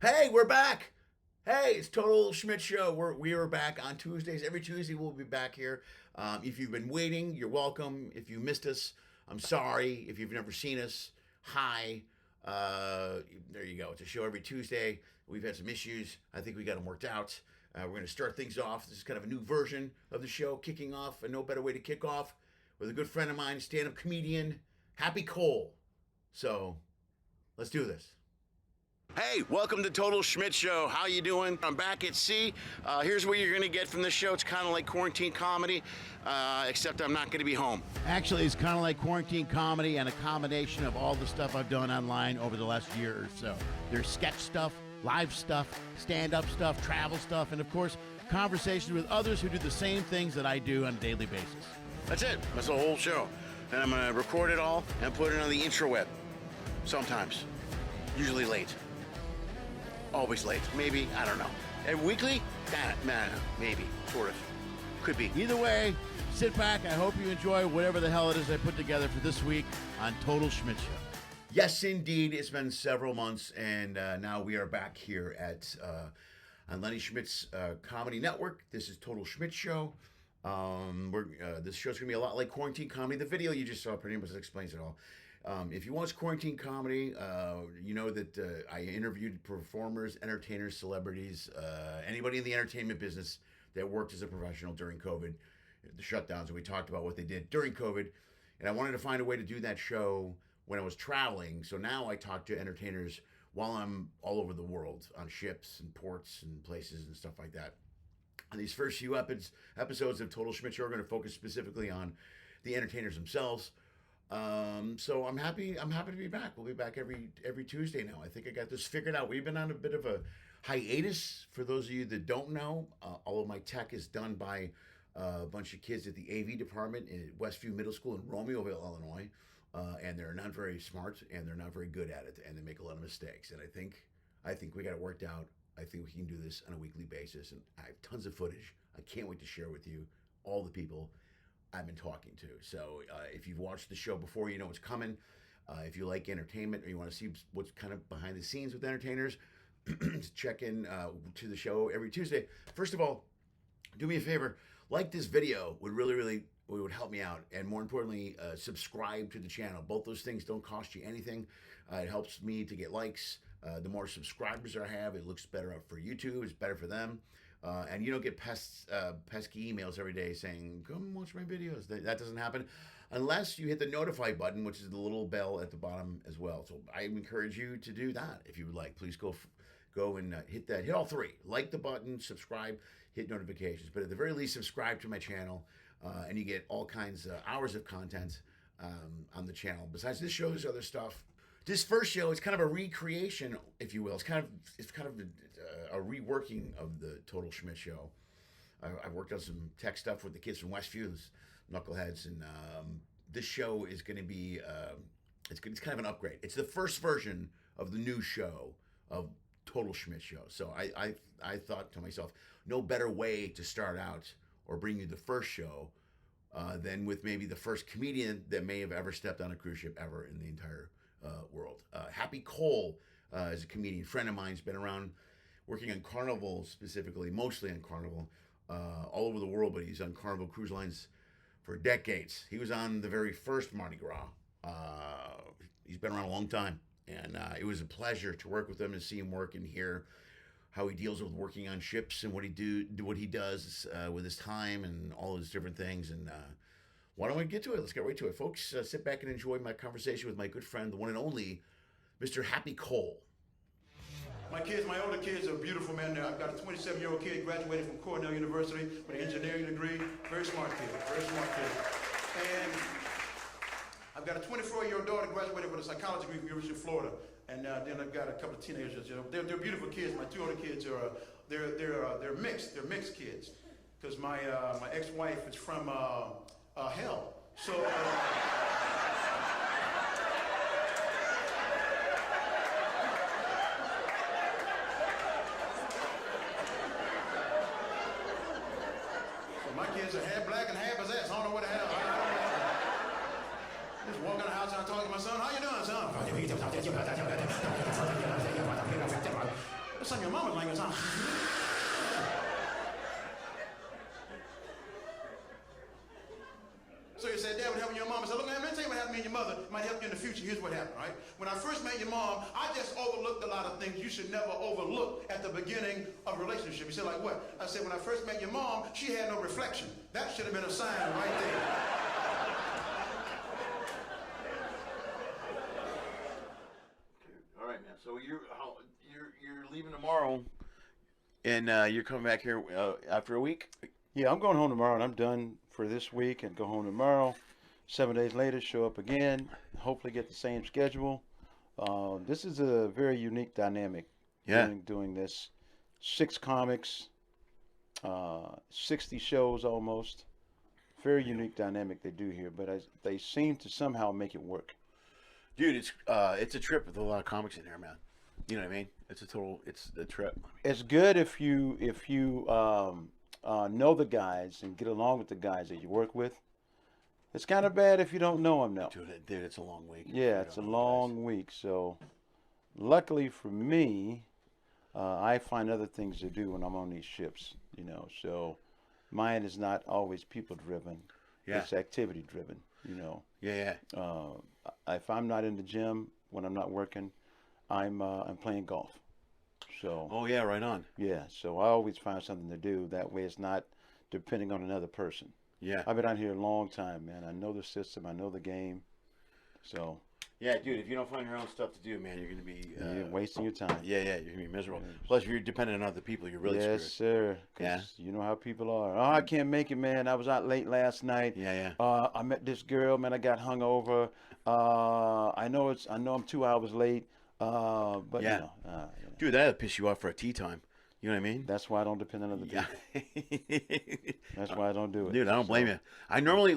Hey, we're back. Hey, it's Total Schmidt Show. We are back on Tuesdays. Every Tuesday we'll be back here. If you've been waiting, you're welcome. If you missed us, I'm sorry. If you've never seen us, hi. There you go. It's a show every Tuesday. We've had some issues. I think we got them worked out. We're going to start things off. This is kind of a new version of the show, kicking off, and no better way to kick off with a good friend of mine, stand-up comedian, Happy Cole. So, let's do this. Hey, welcome to Total Schmidt Show. How you doing? I'm back at sea. Here's what you're going to get from the show. It's kind of like quarantine comedy, except I'm not going to be home. Actually, it's kind of like quarantine comedy and a combination of all the stuff I've done online over the last year or so. There's sketch stuff, live stuff, stand-up stuff, travel stuff, and of course, conversations with others who do the same things that I do on a daily basis. That's it. That's the whole show. And I'm going to record it all and put it on the intraweb. Sometimes. Usually late. Always late. Maybe. I don't know. And weekly? Nah, maybe. Sort of. Could be. Either way, sit back. I hope you enjoy whatever the hell it is I put together for this week on Total Schmidt Show. Yes, indeed. It's been several months, and now we are back here at on Lenny Schmidt's Comedy Network. This is Total Schmidt Show. This show's going to be a lot like quarantine comedy. The video you just saw pretty much explains it all. If you watch quarantine comedy, you know that I interviewed performers, entertainers, celebrities, anybody in the entertainment business that worked as a professional during COVID, the shutdowns, and we talked about what they did during COVID. And I wanted to find a way to do that show when I was traveling. So now I talk to entertainers while I'm all over the world on ships and ports and places and stuff like that. And these first few episodes of Total Schmidt Show are going to focus specifically on the entertainers themselves. So I'm happy to be back. We'll be back every Tuesday now. I think I got this figured out. We've been on a bit of a hiatus. For those of you that don't know, all of my tech is done by a bunch of kids at the AV department in Westview Middle School in Romeoville, Illinois. And they're not very smart and they're not very good at it, and they make a lot of mistakes. And I think we got it worked out. I think we can do this on a weekly basis, and I have tons of footage. I can't wait to share with you all the people I've been talking to. So if you've watched the show before, you know what's coming. If you like entertainment or you want to see what's kind of behind the scenes with entertainers, check in to the show every Tuesday. First of all, do me a favor, like this video would really would help me out, and more importantly, subscribe to the channel. Both those things don't cost you anything. It helps me to get likes. The more subscribers I have, it looks better for YouTube. It's better for them. And you don't get pesky emails every day saying, come watch my videos. That doesn't happen unless you hit the notify button, which is the little bell at the bottom as well. So I encourage you to do that if you would like. Please go and hit that. Hit all three. Like the button, subscribe, hit notifications. But at the very least, subscribe to my channel, and you get all kinds of hours of content on the channel. Besides this show, there's other stuff. This first show is kind of a recreation, if you will. It's kind of a reworking of the Total Schmidt Show. I've worked on some tech stuff with the kids from Westview, knuckleheads, and this show is going to be it's kind of an upgrade. It's the first version of the new show of Total Schmidt Show. So I thought to myself, no better way to start out or bring you the first show than with maybe the first comedian that may have ever stepped on a cruise ship ever in the entire world. Happy Cole is a comedian friend of mine. He's been around working on Carnival specifically, mostly on Carnival, all over the world, but he's on Carnival Cruise Lines for decades. He was on the very first Mardi Gras. He's been around a long time, and it was a pleasure to work with him and see him work and hear how he deals with working on ships and what he does with his time and all those different things. And why don't we get to it? Let's get right to it, folks. Sit back and enjoy my conversation with my good friend, the one and only Mr. Happy Cole. My older kids are beautiful, man. I've got a 27-year-old kid graduated from Cornell University with an engineering degree. Very smart kid, very smart kid. And I've got a 24-year-old daughter graduated with a psychology degree from the University of Florida. And then I've got a couple of teenagers. You know, they're beautiful kids. My two older kids are they're mixed. They're mixed kids because my ex-wife is from hell. So. My kids are half black and half possessed. I don't know what the hell. Just walk in the house and I talk to my son. How you doing, son? like a sound. So you said, Dad, what happened to your mom? I said, look, man, let me tell you what happened to your mother. It might help you in the future. Here's what happened, right? When I first met your mom, I just overlooked a lot of things you should never overlook at the beginning of a relationship. You said, like what? I said, when I first met your mom, she had no reflection. That should have been a sign right there. All right, man. So you're leaving tomorrow, and you're coming back here after a week. Yeah, I'm going home tomorrow, and I'm done for this week, and go home tomorrow. 7 days later, show up again. Hopefully, get the same schedule. This is a very unique dynamic. Yeah. Doing this, 6 comics, 60 shows almost. Very unique dynamic they do here, but they seem to somehow make it work. Dude, it's a trip with a lot of comics in here, man. You know what I mean? It's a trip. It's good if you know the guys and get along with the guys that you work with. It's kind of bad if you don't know them now. Dude, it's a long week. Yeah, it's a long week. So, luckily for me, I find other things to do when I'm on these ships. You know, so mine is not always people driven. Yeah. It's activity driven. You know. Yeah. If I'm not in the gym when I'm not working, I'm playing golf. So. Oh yeah, right on. Yeah, so I always find something to do. That way, it's not depending on another person. Yeah. I've been out here a long time, man. I know the system. I know the game. So. Yeah, dude. If you don't find your own stuff to do, man, you're gonna be You're wasting your time. Yeah, you're gonna be miserable. Plus, if you're dependent on other people, you're really Yes, screwed. sir. 'Cause Yeah. You know how people are. Oh, I can't make it, man. I was out late last night. Yeah. I met this girl, man. I got hungover. I know I'm 2 hours late. But Yeah. you know, Dude, that'll piss you off for a tea time. You know what I mean? that's why I don't depend on other people. Yeah. That's why I don't do it. Dude, I don't blame you. I normally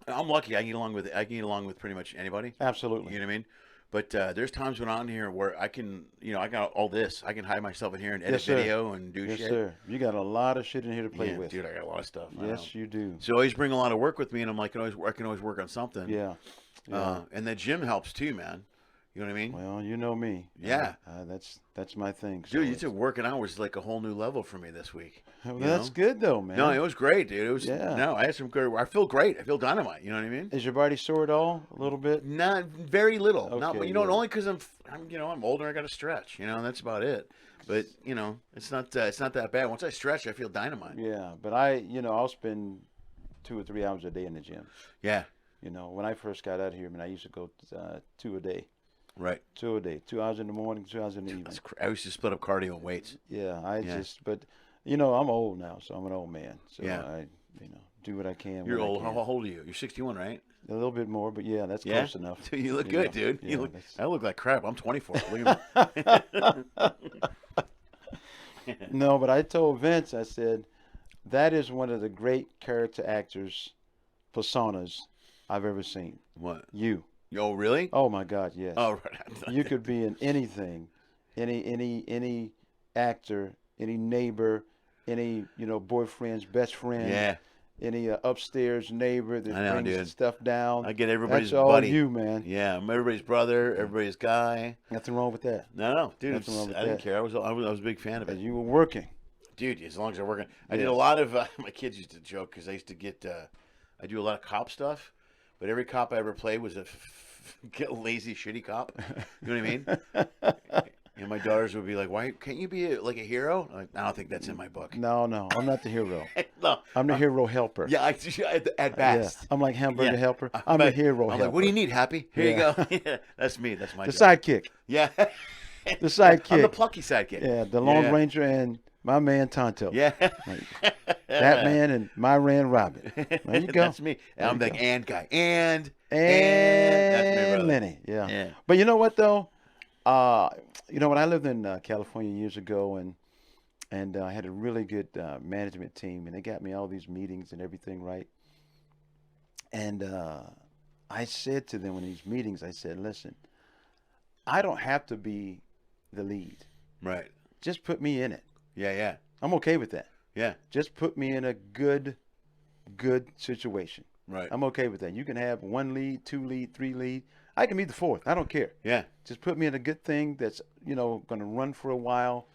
I'm lucky. I can get along with pretty much anybody. Absolutely. You know what I mean? But there's times when I'm on here where I can, I got all this. I can hide myself in here and edit Yes, sir. video and do Yes, shit. sir. You got a lot of shit in here to play Yeah, with. dude, I got a lot of stuff. I know. Yes, you do. So I always bring a lot of work with me, and I'm like, I can always work on something. Yeah. And the gym helps too, man. You know what I mean? Well, you know me. Yeah. That's my thing. So Dude, you took working out was like a whole new level for me this week. well, you that's know? good though, man. No, it was great, dude. It was Yeah. No, I had some good. I feel great. I feel dynamite. You know what I mean? Is your body sore at all? A little bit? Not very little. Not, Okay, but good. only because I'm older. I got to stretch. And that's about it. But it's not that bad. Once I stretch, I feel dynamite. Yeah, but I'll spend 2 or 3 hours a day in the gym. Yeah. When I first got out here, I used to go 2 a day. Right. 2 a day. 2 hours in the morning, 2 hours in the evening. I used to split up cardio and weights. Yeah, Yeah. but I'm old now, so I'm an old man. So Yeah. I do what I can. You're when I old. can. How old are you? You're 61, right? A little bit more, but yeah, that's Yeah. close enough. Dude, you look You good, know, dude. yeah, I look like crap. I'm 24. Look at me. No, but I told Vince, I said, that is one of the great character actors personas I've ever seen. What? You. Oh, really? Oh my God, yes. Oh, right. You could be in anything, any actor, any neighbor, any boyfriend's best friend. Yeah. Any upstairs neighbor that I know, brings dude. stuff down. I get everybody's That's all buddy. you, man. Yeah, I'm everybody's brother, everybody's guy. Nothing wrong with that. No, dude. Nothing wrong with I didn't that. care. I was a big fan of it. As you were working. Dude, as long as I'm working. I did Yes. a lot of, my kids used to joke because I used to get, I do a lot of cop stuff, but every cop I ever played was a lazy, shitty cop. You know what I mean? And my daughters would be like, "Why can't you be like a hero?" I'm like, I don't think that's in my book. No, I'm not the hero. No, I'm the hero helper. yeah, at best. Yeah. I'm like hamburger Yeah. helper. I'm the hero I'm helper. like, what do you need, Happy? Here Yeah. you go. Yeah, that's me. That's my The job. sidekick. Yeah. The I'm the sidekick. plucky sidekick. Yeah, the Lone Yeah. Ranger and my man Tonto. Yeah. Batman and my man Robin. There you go. That's me. And I'm There the you go. and guy. And that's me, brother. Lenny. Yeah. Yeah. But you know what though? When I lived in California years ago, and I had a really good management team, and they got me all these meetings and everything right. And I said to them in these meetings, I said, "Listen, I don't have to be the lead. Right. Just put me in it. Yeah. I'm okay with that. Yeah. Just put me in a good situation. Right. I'm okay with that. You can have 1 lead, 2 lead, 3 lead. I can be the 4th. I don't care. Yeah. Just put me in a good thing that's, going to run for a while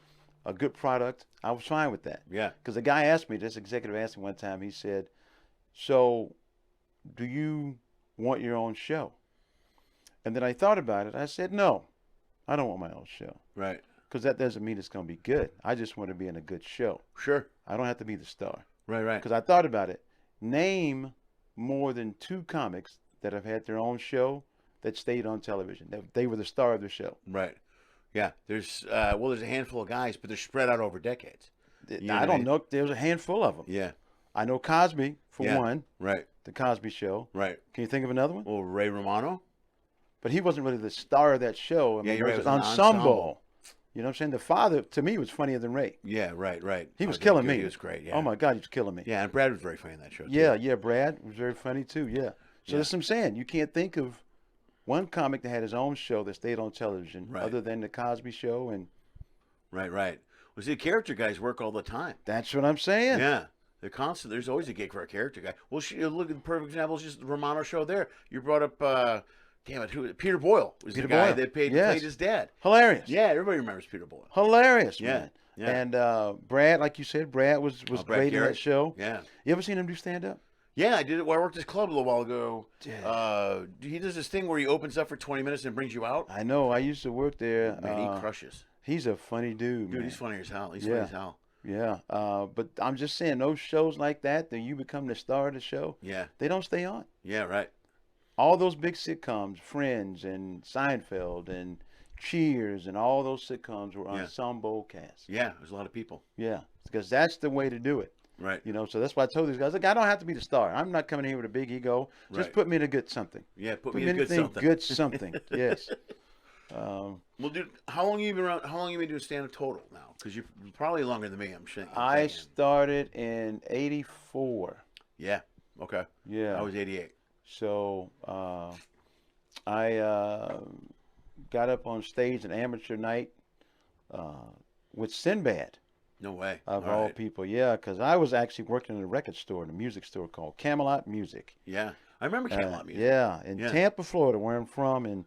a good product, I was fine with that. Yeah. Because the guy asked me, this executive asked me one time, he said, so do you want your own show? And then I thought about it. I said, no, I don't want my own show. Right. Because that doesn't mean it's going to be good. I just want to be in a good show. Sure. I don't have to be the star. Right. Because I thought about it. Name more than 2 comics that have had their own show that stayed on television. They were the star of the show. Right. Yeah. There's there's a handful of guys, but they're spread out over decades. I don't know. There's a handful of them. Yeah. I know Cosby, for one. Right. The Cosby Show. Right. Can you think of another one? Well, Ray Romano. But he wasn't really the star of that show. I mean, you're it was right. an It was an ensemble. You know what I'm saying? The father, to me, was funnier than Ray. Yeah, right. He was killing me. He was great, yeah. Oh, my God, he was killing me. Yeah, and Brad was very funny in that show, too. Yeah, Brad was very funny, too, yeah. So Yeah. that's what I'm saying. You can't think of one comic that had his own show that stayed on television other than the Cosby Show. And Right. Well, see, character guys work all the time. that's what I'm saying. Yeah. They're constant. There's always a gig for a character guy. Well, look at the perfect example is just the Romano show there. You brought up, Peter Boyle was Peter the guy Boyle. that played his dad. Hilarious. Yeah, everybody remembers Peter Boyle. Hilarious, Yeah, man. yeah. And Brad, like you said, Brad was Brad great in Garrett. that show. Yeah. You ever seen him do stand-up? Yeah, I did it. Well, I worked this club a little while ago. Yeah. He does this thing where he opens up for 20 minutes and brings you out. I know. I used to work there. Man, he crushes. He's a funny dude, Dude, man. he's funny as hell. He's funny as hell. Yeah, but I'm just saying, those shows like that you become the star of the show, Yeah. they don't stay on. Yeah, right. All those big sitcoms, Friends and Seinfeld and Cheers and all those sitcoms were ensemble casts. Yeah, there's a lot of people. Yeah, because that's the way to do it. Right. You know, so that's why I told these guys, look, I don't have to be the star. I'm not coming here with a big ego. Just Right. put me in a good something. Yeah, put Put me in a good anything something. good something. Yes. Well, dude, how long have you been around? How long have you been doing stand-up total now? Because you're probably longer than me, I'm sure. I started in '84. Yeah. Okay. Yeah. I was 88. So I got up on stage an amateur night with Sinbad, No way. of all people. Yeah, because I was actually working in a record store, in a music store called Camelot Music. Yeah. I remember Camelot Music. Yeah, in Tampa, Florida, where I'm from.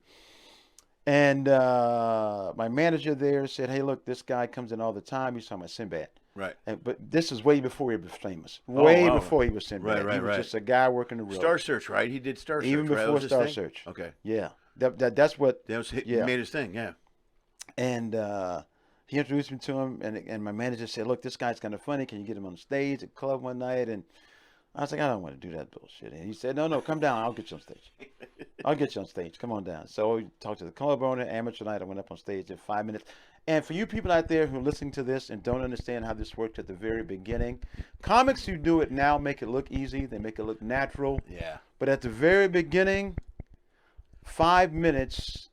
And my manager there said, hey, look, this guy comes in all the time. He's talking about Sinbad. Right. But this is way before he was famous. Way wow. before he was Sinbad. Right, he was right. just a guy working the road. Star Search, right? He did Star Search. Even right? That before was his Star thing? Search. Okay. Yeah. That's what. That was he Yeah. made his thing. Yeah. And he introduced me to him, and my manager said, look, this guy's kind of funny. Can you get him on stage at the club one night? And I was like, I don't want to do that bullshit. And he said, no, come down. I'll get you on stage. I'll get you on stage. Come on down. So we talked to the club owner, amateur night. I went up on stage in 5 minutes. And for you people out there who are listening to this and don't understand how this worked at the very beginning, comics who do it now make it look easy. They make it look natural. Yeah. But at the very beginning, 5 minutes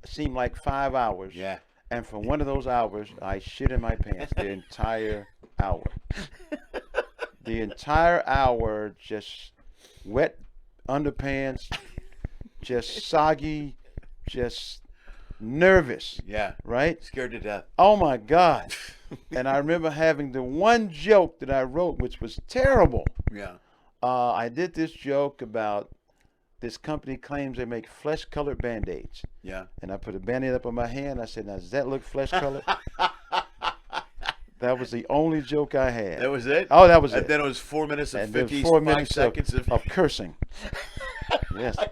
seemed like 5 hours. Yeah. And for one of those hours, I shit in my pants the entire hour. The entire hour, just wet underpants, just soggy, just nervous. Yeah. Right? Scared to death. Oh my God. And I remember having the one joke that I wrote, which was terrible. Yeah. I did this joke about this company claims they make flesh-colored Band-Aids. Yeah. And I put a Band-Aid up on my hand. I said, now, does that look flesh-colored? That was the only joke I had. That was it? Oh, that was and it. then it was 4 minutes and And then 55 4 minutes seconds of cursing. Yes. Yeah,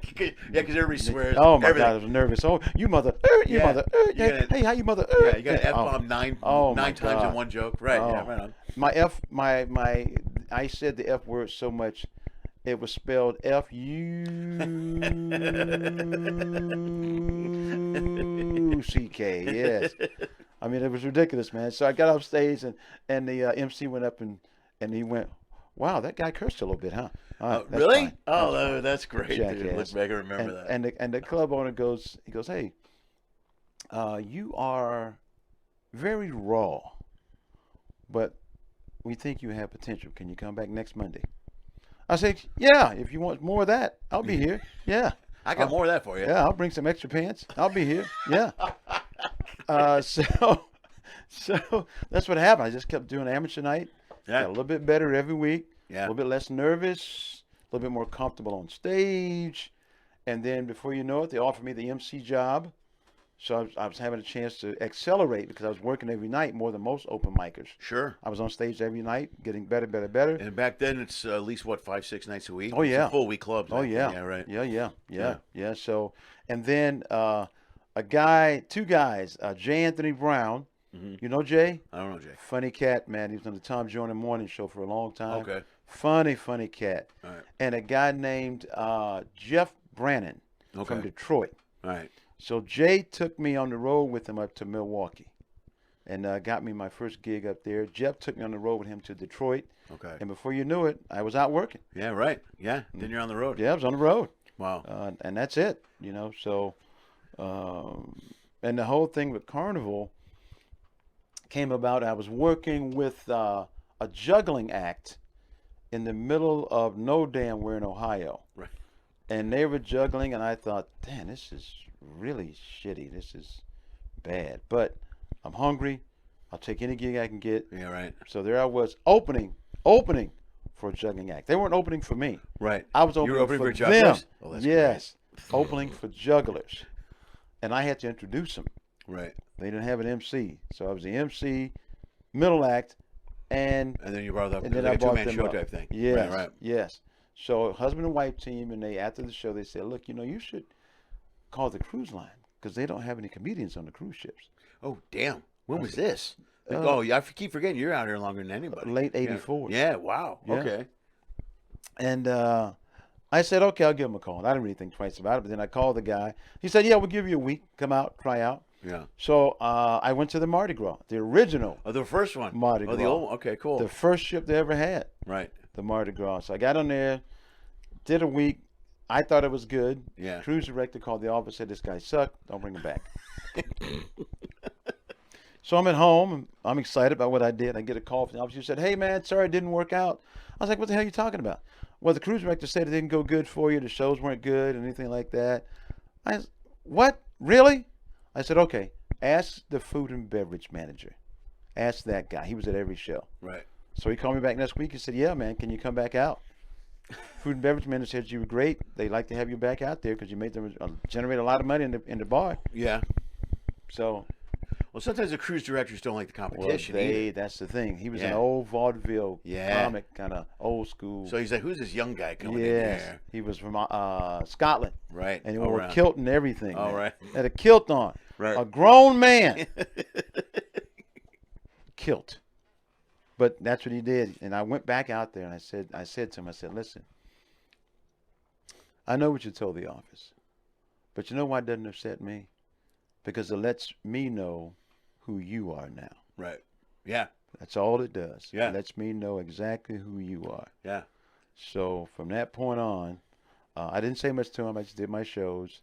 because everybody swears. Oh, my everything. God, I was nervous. Oh, you mother. You Yeah. mother. You gotta- Hey, how you mother? Yeah, you got an F-bomb nine Oh, my times God. in one joke. Right, Oh. yeah, right on. I said the F word so much, it was spelled F-U-C-K, yes. I mean, it was ridiculous, man. So I got off stage, and the MC went up, and he went, wow, that guy cursed a little bit, huh? All right, that's Really? fine. Oh, that's great, dude. Jackass. Look back and remember that. And the club owner goes, hey, you are very raw, but we think you have potential. Can you come back next Monday? I said, yeah, if you want more of that, I'll be here. Yeah. I got more of that for you. Yeah, I'll bring some extra pants. I'll be here. Yeah. So that's what happened. I just kept doing amateur night. Yeah. Got a little bit better every week. Yeah. A little bit less nervous. A little bit more comfortable on stage. And then before you know it, they offered me the MC job. So I was having a chance to accelerate because I was working every night more than most open micers. Sure. I was on stage every night, getting better, better, better. And back then, it's at least, what, 5-6 nights a week? Oh, yeah. It's a full week club. Oh, yeah. Yeah, right. Yeah. So, and then two guys, J. Anthony Brown. Mm-hmm. You know Jay? I don't know, Jay. Funny cat, man. He was on the Tom Joyner Morning Show for a long time. Okay. Funny cat. All right. And a guy named Jeff Brannon from Detroit. All right. So Jay took me on the road with him up to Milwaukee and got me my first gig up there. Jeff took me on the road with him to Detroit. Okay. And before you knew it, I was out working. Yeah, right. Yeah. Then you're on the road. Yeah, I was on the road. Wow. And that's it, So, and the whole thing with Carnival came about. I was working with a juggling act in the middle of no damn where in Ohio. Right. And they were juggling, and I thought, damn, this is really shitty. This is bad. But I'm hungry. I'll take any gig I can get. Yeah, right. So there I was opening for a juggling act. They weren't opening for me. Right. I was opening, you were opening for them. jugglers? Oh, that's yes. Opening for jugglers. And I had to introduce them. Right. They didn't have an MC. So I was the MC, middle act, and then you brought up and then like I a brought two-man them show up. type thing. Yes. Right. Yes. So husband and wife team, and they after the show they said, look, you should call the cruise line because they don't have any comedians on the cruise ships. Oh, damn. When was this? Yeah, I keep forgetting you're out here longer than anybody. Late 84. Yeah, wow. Yeah. Okay. And I said, okay, I'll give him a call. And I didn't really think twice about it, but then I called the guy. He said, yeah, we'll give you a week. Come out, try out. Yeah. So I went to the Mardi Gras, the original. Oh, the first one. Mardi Gras. Oh, the old. Okay, cool. The first ship they ever had. Right. The Mardi Gras. So I got on there, did a week. I thought it was good. Yeah. Cruise director called the office, said this guy sucked. Don't bring him back. So I'm at home. I'm excited about what I did. I get a call from the office. He said, hey, man, sorry it didn't work out. I was like, what the hell are you talking about? Well, the cruise director said it didn't go good for you. The shows weren't good and anything like that. I said, what? Really? I said, okay, ask the food and beverage manager. Ask that guy. He was at every show. Right. So he called me back next week and said, yeah, man, can you come back out? Food and beverage manager said you were great. They'd like to have you back out there because you made them generate a lot of money in the bar. Yeah. So. Well, sometimes the cruise directors don't like the competition. Well, that's the thing. He was an old vaudeville comic, kind of old school. So he's like, who's this young guy coming in there? He was from Scotland. Right. And he wore a kilt and everything. Oh, right. Had a kilt on. Right. A grown man. Kilt. But that's what he did. And I went back out there and I said to him, listen, I know what you told the office, but you know why it doesn't upset me? Because it lets me know who you are now. Right. Yeah. That's all it does. Yeah. It lets me know exactly who you are. Yeah. So from that point on, I didn't say much to him. I just did my shows,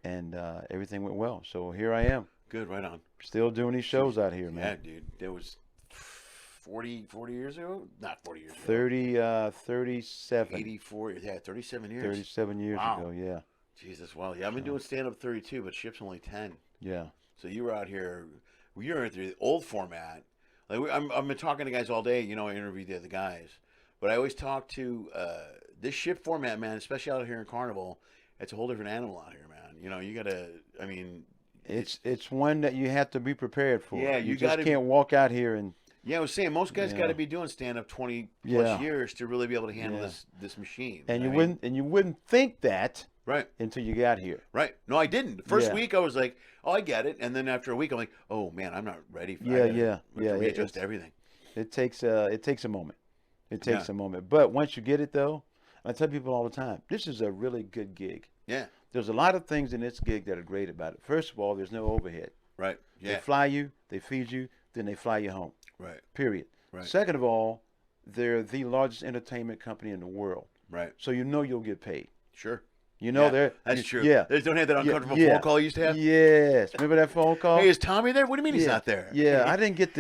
and everything went well. So here I am. Good. Right on. Still doing these shows out here, man. Yeah, dude. There was 40 years ago? Not 40 years ago. 37. 84. Yeah, 37 years. 37 years ago, yeah. Jesus, wow. Yeah, I've been doing stand-up 32, but ship's only 10. Yeah. So you were out here. You were at the old format. Like I've been talking to guys all day. I interviewed the other guys. But I always talk to this ship format, man, especially out here in Carnival. It's a whole different animal out here, man. You got to, It's one that you have to be prepared for. Yeah, you just can't walk out here and... Yeah, I was saying most guys got to be doing stand-up 20 plus years to really be able to handle this machine. And you wouldn't think that until you got here. Right. No, I didn't. The first week I was like, oh, I get it. And then after a week I'm like, oh man, I'm not ready for readjust everything. It takes a moment. It takes a moment. But once you get it though, I tell people all the time, this is a really good gig. Yeah. There's a lot of things in this gig that are great about it. First of all, there's no overhead. Right. Yeah. They fly you, they feed you, then they fly you home. Right. Period. Right. Second of all, they're the largest entertainment company in the world. Right. So you'll get paid. Sure. That's true. Yeah. They don't have that uncomfortable phone call you used to have? Yes. Remember that phone call? Hey, is Tommy there? What do you mean he's not there? Yeah, I didn't get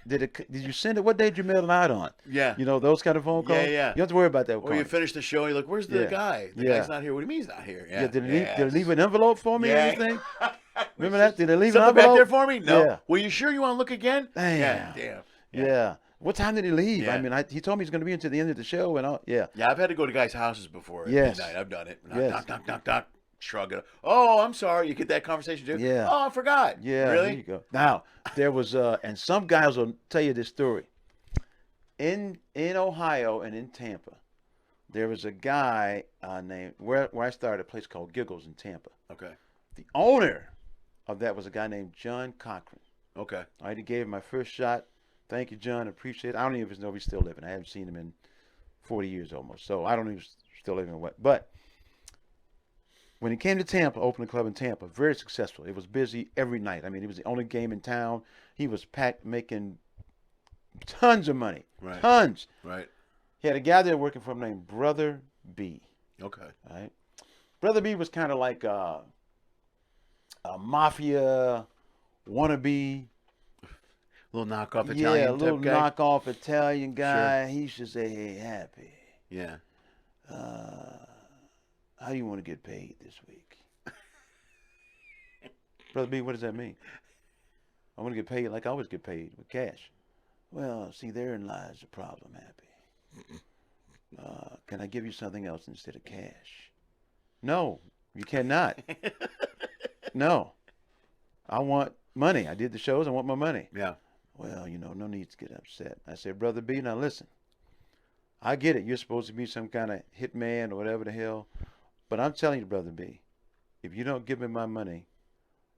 did you send it? What day did you mail it out on? Yeah. Those kind of phone calls? Yeah. You don't have to worry about that. Or you finish the show, you're like, where's the guy? The guy's not here. What do you mean he's not here? Yeah. Did he leave an envelope for me or anything? Remember that? Did they leave something an envelope? back there for me? No. Yeah. Well, you sure you want to look again? Damn. Yeah. What time did he leave? Yeah. He told me he's going to be until the end of the show and all. Yeah. Yeah, I've had to go to guys' houses before at midnight. I've done it. Knock, knock, knock, knock. shrug it. Oh, I'm sorry. You get that conversation too. Yeah. Oh, I forgot. Yeah, Really? there you go. Now, there was and some guys will tell you this story. In Ohio and in Tampa, there was a guy named where I started a place called Giggles in Tampa. Okay. The owner of that was a guy named John Cochran. Okay. All right, he gave him my first shot. Thank you, John. Appreciate it. I don't even know if he's still living. I haven't seen him in 40 years almost. So I don't know if he's still living or what. But when he came to Tampa, opened a club in Tampa, very successful. It was busy every night. I mean, it was the only game in town. He was making tons of money. Right. Tons. Right. He had a guy there working for him named Brother B. Okay. All right. Brother B was kind of like a mafia wannabe. Little knockoff Italian a little type guy. knockoff Italian guy. Sure. He used to say, "Hey, Happy, Yeah. how do you want to get paid this week?" Brother B, what does that mean? I want to get paid like I always get paid, with cash. Well, see, therein lies the problem, Happy. Can I give you something else instead of cash? No, you cannot. No. I want money. I did the shows. I want my money. Yeah. Well, no need to get upset. I said, Brother B, now listen. I get it. You're supposed to be some kind of hitman or whatever the hell. But I'm telling you, Brother B, if you don't give me my money,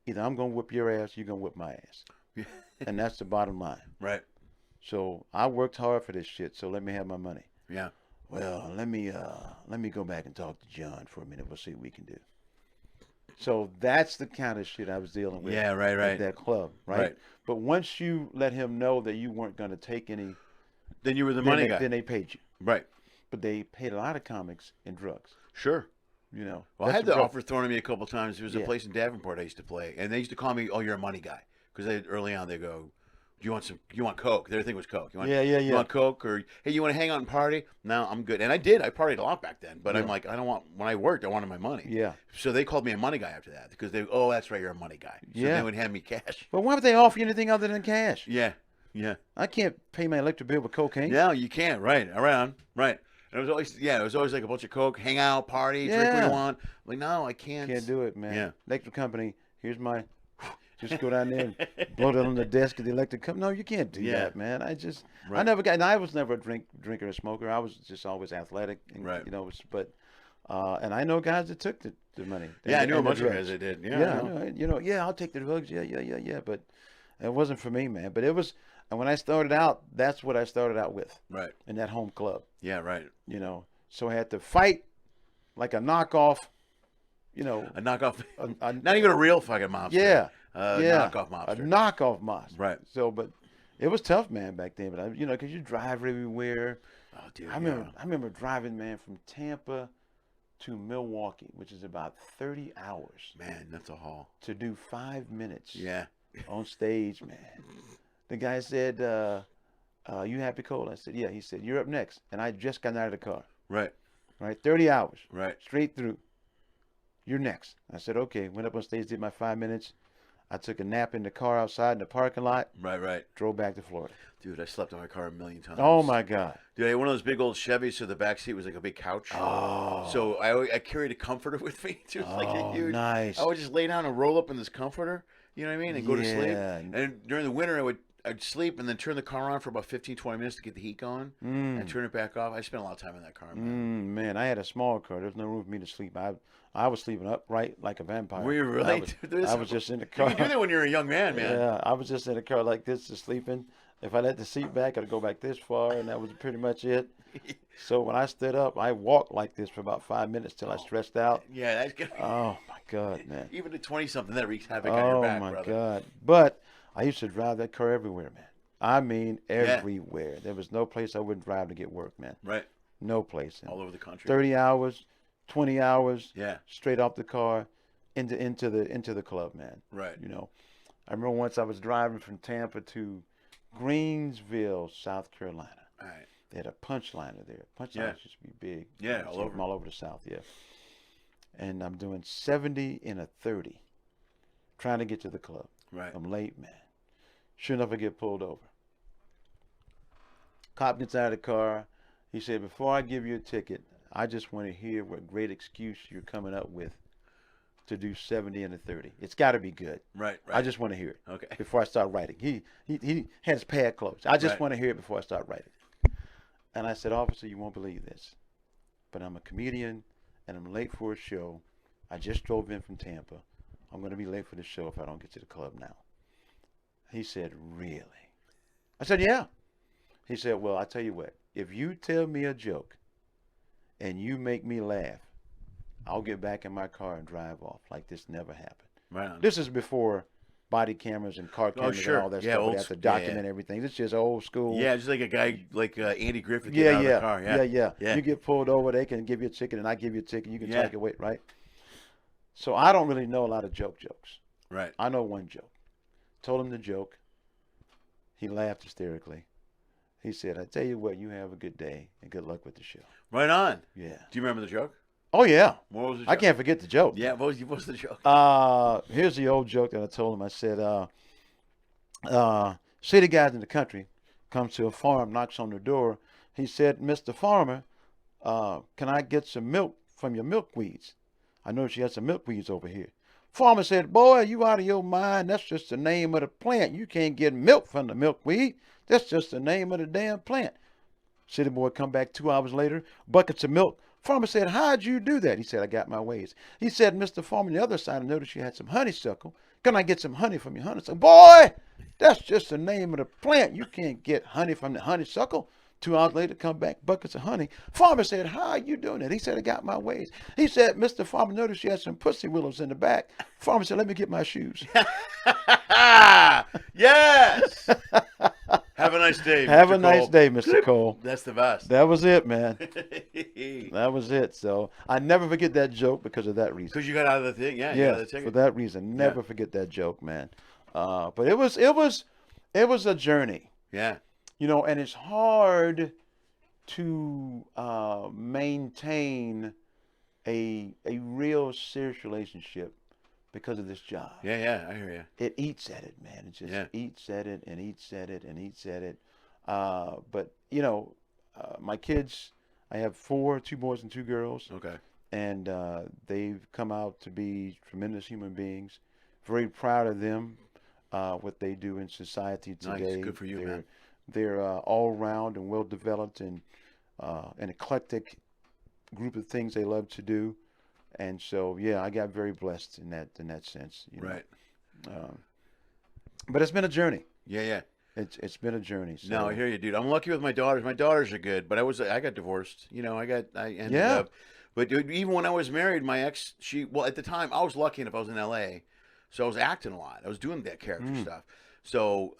either I'm going to whip your ass or you're going to whip my ass. And that's the bottom line. Right. So I worked hard for this shit, so let me have my money. Yeah. Well, let me go back and talk to John for a minute. We'll see what we can do. So that's the kind of shit I was dealing with. Yeah, right. At that club, right? Right. But once you let him know that you weren't going to take any, Then you were the money guy. then they paid you. Right. But they paid a lot of comics in drugs. Sure. Well, I had the offer thrown at me a couple of times. There was a Yeah. place in Davenport I used to play, and they used to call me, "Oh, you're a money guy," because early on they go, "Do you want some? You want Coke?" Their thing was Coke. You want, Yeah. You want Coke, or hey, you want to hang out and party? No, I'm good. And I did. I partied a lot back then, but I'm Yeah. like, I don't want. When I worked, I wanted my money. Yeah. So they called me a money guy after that because oh, that's right, you're a money guy. So Yeah. they would hand me cash. But why would they offer you anything other than cash? Yeah. Yeah. I can't pay my electric bill with cocaine. No, you can't. Right. Around. Right. And it was always like a bunch of Coke, hang out, party, drink what Yeah. you want. I'm like, no, I can't. Can't do it, man. Yeah. Electric company, here's my, just go down there and blow that on the desk of the electric company. No, you can't do Yeah. that, man. I Right. I was never a drinker or smoker. I was just always athletic. And, Right. But, and I know guys that took the money. Yeah, I knew a and the bunch of drugs. guys that did. Yeah. Yeah, I know. I'll take the drugs. Yeah. But it wasn't for me, man. But it was, and when I started out, that's what I started out with Right. in that home club. Yeah, right. So I had to fight like a knockoff, A knockoff. a- Not even a real fucking mobster. yeah, Knockoff mobster. a knockoff mobster. Right. So, but it was tough, man, back then. But because you drive everywhere. Oh, dude. I remember driving, man, from Tampa to Milwaukee, which is about 30 hours Man, that's a haul. to do 5 minutes Yeah. on stage, man. The guy said, "You happy, Cole?" I said, "Yeah." He said, "You're up next," and I just got out of the car. Right. Right, 30 hours. Right. Straight through. You're next. I said, okay. Went up on stage, did my 5 minutes. I took a nap in the car outside in the parking lot, Right. drove back to Florida. Dude, I slept in my car a million times. Oh, my God. Dude, I had one of those big old Chevys, so the back seat was like a big couch. Oh. So I carried a comforter with me. It was like a huge. Nice. I would just lay down and roll up in this comforter, you know what I mean, and go to sleep. Yeah. And during the winter, I'd sleep and then turn the car on for about 15, 20 minutes to get the heat going and turn it back off. I spent a lot of time in that car, man. Man, I had a small car. There was no room for me to sleep. I was sleeping upright like a vampire. Were you really? I was just in the You car. can do that when you're a young man, man. Yeah, I was just in the car like this, just sleeping. If I let the seat back, I'd go back this far, and that was pretty much it. So when I stood up, I walked like this for about 5 minutes till I stretched out. Yeah, that's good. Oh, my God, man. Even at 20-something, that wreaks havoc on your back, Oh, my brother. God. But I used to drive that car everywhere, man. I mean, everywhere. There was no place I wouldn't drive to get work, man. Right. No place. And All over the country. 30 hours, 20 hours, Yeah. straight off the car into the club, man. Right. I remember once I was driving from Tampa to Greensville, South Carolina. All right. They had a punchliner there. Punchlines Yeah. used to be big. Yeah, You all see them over. all over the South, yeah. And I'm doing 70 in a 30, trying to get to the club. Right. I'm late, man. Sure enough, I get pulled over. Cop gets out of the car. He said, "Before I give you a ticket, I just want to hear what great excuse you're coming up with to do 70 and a 30. It's got to be good. Right. I just want to hear it. Okay. Before I start writing. He had his pad closed. I just Right. want to hear it before I start writing. And I said, officer, you won't believe this, but I'm a comedian and I'm late for a show. I just drove in from Tampa. I'm going to be late for the show if I don't get to the club now. He said, really? I said, yeah. He said, well, I tell you what, if you tell me a joke and you make me laugh, I'll get back in my car and drive off like this never happened. Right on. This is before body cameras and car cameras sure. and all that Yeah, stuff. old They have to school. Yeah, document everything. It's just old school. Yeah, just like a guy like Andy Griffith getting out of the car. Yeah. You get pulled over, they can give you a ticket, and I give you a ticket. You can Yeah. take it away, right? So I don't really know a lot of jokes. Right. I know one joke. Told him the joke. He laughed hysterically. He said, I tell you what, you have a good day and good luck with the show. Right on. Yeah. Do you remember the joke? Oh, yeah. What was the joke? I can't forget the joke. Yeah, what was the joke? Here's the old joke that I told him. I said, city guys in the country comes to a farm, knocks on the door. He said, Mr. Farmer, can I get some milk from your milkweeds? I know she has some milkweeds over here. Farmer said, boy, you out of your mind. That's just the name of the plant. You can't get milk from the milkweed. That's just the name of the damn plant. City boy come back 2 hours later, buckets of milk. Farmer said, how'd you do that? He said, I got my ways. He said, Mr. Farmer, on the other side, I noticed you had some honeysuckle. Can I get some honey from your honeysuckle? Boy, that's just the name of the plant. You can't get honey from the honeysuckle. 2 hours later, come back, buckets of honey. Farmer said, how are you doing that? He said, I got my ways. He said, Mr. Farmer, noticed you had some pussy willows in the back. Farmer said, let me get my shoes. Yes. Have a nice day, Mr. Have a nice Cole. day, Mr. Cole. That's the best. That was it, man. That was it. So I never forget that joke because of that reason. Because you got out of the thing, yeah. You got out Yeah, of the ticket. for that reason. Never forget that joke, man. But it was a journey. Yeah. You know, and it's hard to maintain a real serious relationship because of this job. Yeah, I hear you. It eats at it, man. It just eats at it and eats at it and eats at it. But, you know, my kids, I have 4, 2 boys and 2 girls. Okay. And they've come out to be tremendous human beings. Very proud of them, what they do in society today. Nice. Good for you, man. They're all round and well developed and an eclectic group of things they love to do, and so yeah, I got very blessed in that sense. You know? Right. But it's been a journey. Yeah. It's been a journey. So. No, I hear you, dude. I'm lucky with my daughters. My daughters are good, but I got divorced. You know, I ended up. But dude, even when I was married, my ex, at the time, I was lucky enough. I was in L.A., so I was acting a lot. I was doing that character stuff. So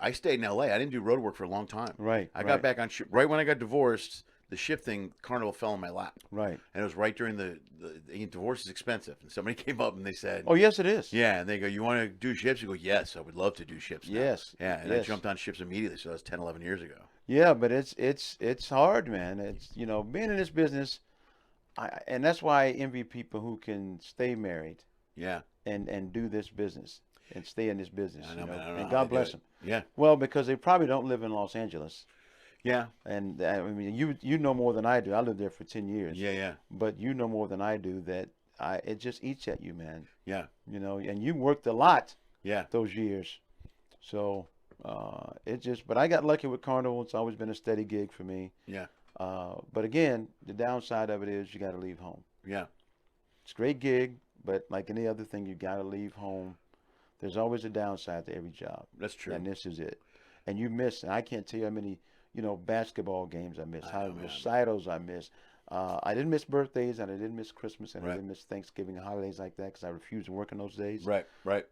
I stayed in L.A. I didn't do road work for a long time. Right. I got back on ship right when I got divorced. The ship thing, Carnival fell in my lap. Right. And it was right during the divorce is expensive. And somebody came up and they said, "Oh yes, it is." Yeah, and they go, "You want to do ships?" You go, "Yes, I would love to do ships." Now. Yes. Yeah, and I jumped on ships immediately. So that was 10, 11 years ago. Yeah, but it's hard, man. It's being in this business, and that's why I envy people who can stay married. Yeah. And do this business and stay in this business. I know, man. I don't know and how God they do bless it. them. Yeah. Well, because they probably don't live in Los Angeles. Yeah. And I mean, you know more than I do. I lived there for 10 years. Yeah. But you know more than I do that it just eats at you, man. Yeah. And you worked a lot. Yeah. Those years. So but I got lucky with Carnival. It's always been a steady gig for me. Yeah. But again, the downside of it is you got to leave home. Yeah. It's a great gig, but like any other thing, you got to leave home. There's always a downside to every job. That's true. And this is it. And you miss, and I can't tell you how many, basketball games I missed, how many recitals I missed. I didn't miss birthdays, and I didn't miss Christmas, and I didn't miss Thanksgiving and holidays like that because I refused to work on those days. Right.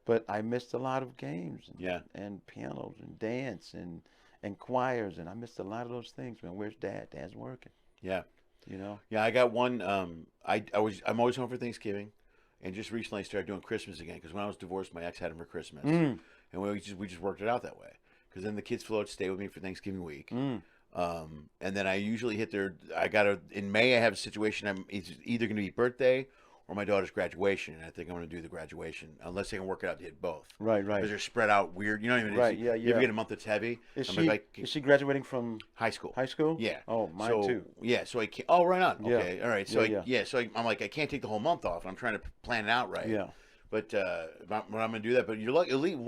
But I missed a lot of games and, Yeah. and pianos and dance and choirs, and I missed a lot of those things, man. Where's Dad? Dad's working. Yeah. Yeah, I got one. I'm always home for Thanksgiving, and just recently I started doing Christmas again because when I was divorced, my ex had him for Christmas, and we just worked it out that way. Because then the kids flew out to stay with me for Thanksgiving week, and then I usually hit in May I have a situation. It's either going to be birthday or my daughter's graduation, and I think I'm going to do the graduation unless they can work it out to hit both. Right. Because they're spread out weird. You know what I mean? Right. Yeah. You ever get a month that's heavy? Is I'm she graduating from high school? high school? Yeah. Oh, mine too. Yeah. So I can't. Oh, right on. Yeah. Okay. All right. So I'm like, I can't take the whole month off. I'm trying to plan it out right. Yeah. But I'm going to do that. But you're lucky. At least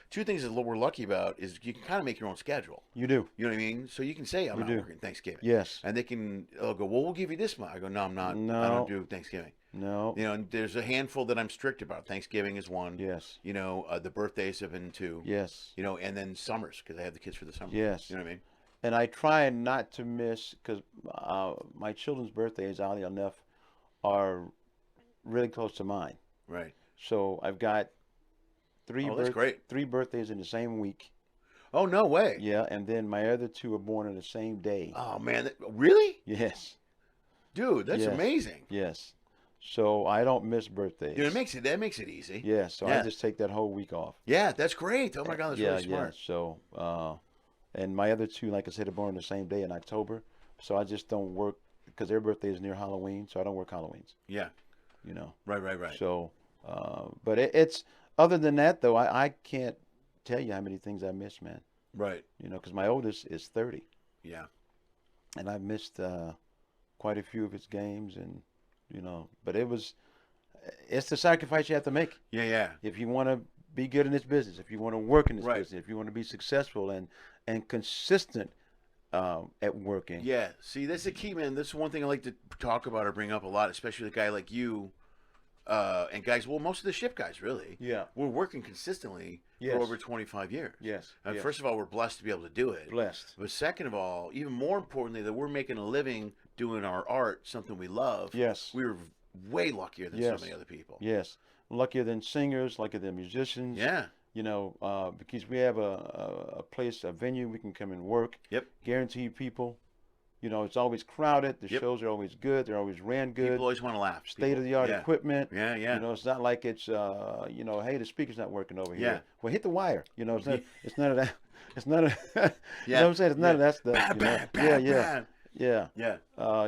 two things that we're lucky about is you can kind of make your own schedule. You do. You know what I mean? So you can say I'm not working Thanksgiving. Yes. And they'll go, well, we'll give you this month. I go, no, I'm not. No. I don't do Thanksgiving. No. You know, and there's a handful that I'm strict about. Thanksgiving is one. Yes. You know, the birthdays have been two. Yes. You know, and then summers because I have the kids for the summer. Yes. You know what I mean? And I try not to miss, because my children's birthdays, oddly enough, are really close to mine. Right. So I've got three birthdays in the same week. Oh, no way. Yeah, and then my other two are born on the same day. Oh, man. Really? Yes. Dude, that's amazing. Yes. So I don't miss birthdays. Dude, that makes it easy. Yeah, so I just take that whole week off. Yeah, that's great. Oh, my God, that's really smart. Yeah, so, and my other two, like I said, are born on the same day in October. So I just don't work, because their birthday is near Halloween, so I don't work Halloweens. Yeah. You know. Right. So, but it's, other than that, though, I can't tell you how many things I miss, man. Right. You know, because my oldest is 30. Yeah. And I've missed quite a few of his games, and, you know, but it's the sacrifice you have to make. Yeah. If you want to be good in this business, if you want to work in this Right. business, if you want to be successful and consistent at working. Yeah. See, that's the key, man. That's one thing I like to talk about or bring up a lot, especially a guy like you. And guys, well, most of the ship guys, really. Yeah. We're working consistently for over 25 years. Yes. First of all, we're blessed to be able to do it. Blessed. But second of all, even more importantly, that we're making a living doing our art, something we love. Yes. We're way luckier than so many other people. Yes. Luckier than singers, luckier than musicians. Yeah. You know, because we have a place, a venue we can come and work. Yep. Guaranteed people. You know, it's always crowded. The Yep. shows are always good. They're always ran good. People always want to laugh. State-of-the-art equipment. Yeah. You know, it's not like it's, you know, hey, the speaker's not working over here. Yeah. Well, hit the wire. You know, it's none of that. It's none of, you know what I'm saying? It's none of that stuff. Yeah.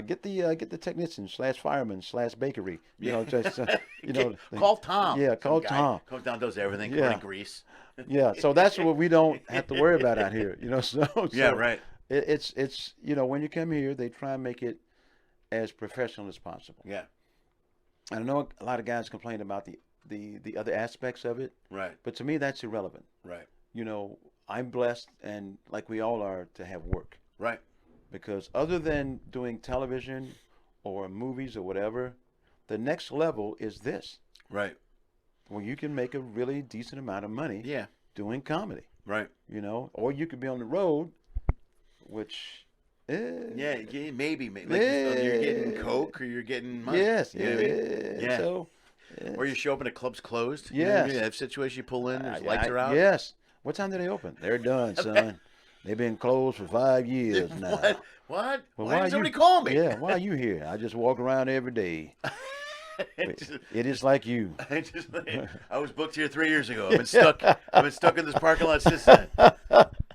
Get the technician / fireman / bakery. You know, just you know. Call Tom. Yeah, call Tom. Tom does everything. Yeah. Grease. Yeah. So that's what we don't have to worry about out here. You know. So yeah. Right. It's you know, when you come here, they try and make it as professional as possible. Yeah. And I know a lot of guys complain about the other aspects of it. Right. But to me, that's irrelevant. Right. You know, I'm blessed, and like we all are, to have work. Right. Because other than doing television or movies or whatever, the next level is this. Right. Where you can make a really decent amount of money. Yeah. Doing comedy. Right. You know, or you could be on the road, which. Maybe. Like you're getting coke or you're getting money. Yes. You know what I mean? Yeah. So. Or you show up and a club's closed. Yes. You know what I mean? That situation you pull in, there's lights are out. Yes. What time do they open? They're done, son. They've been closed for 5 years now. What? Well, why did somebody call me? Yeah, why are you here? I just walk around every day. It is like you. I was booked here 3 years ago. I've been stuck in this parking lot since then. Can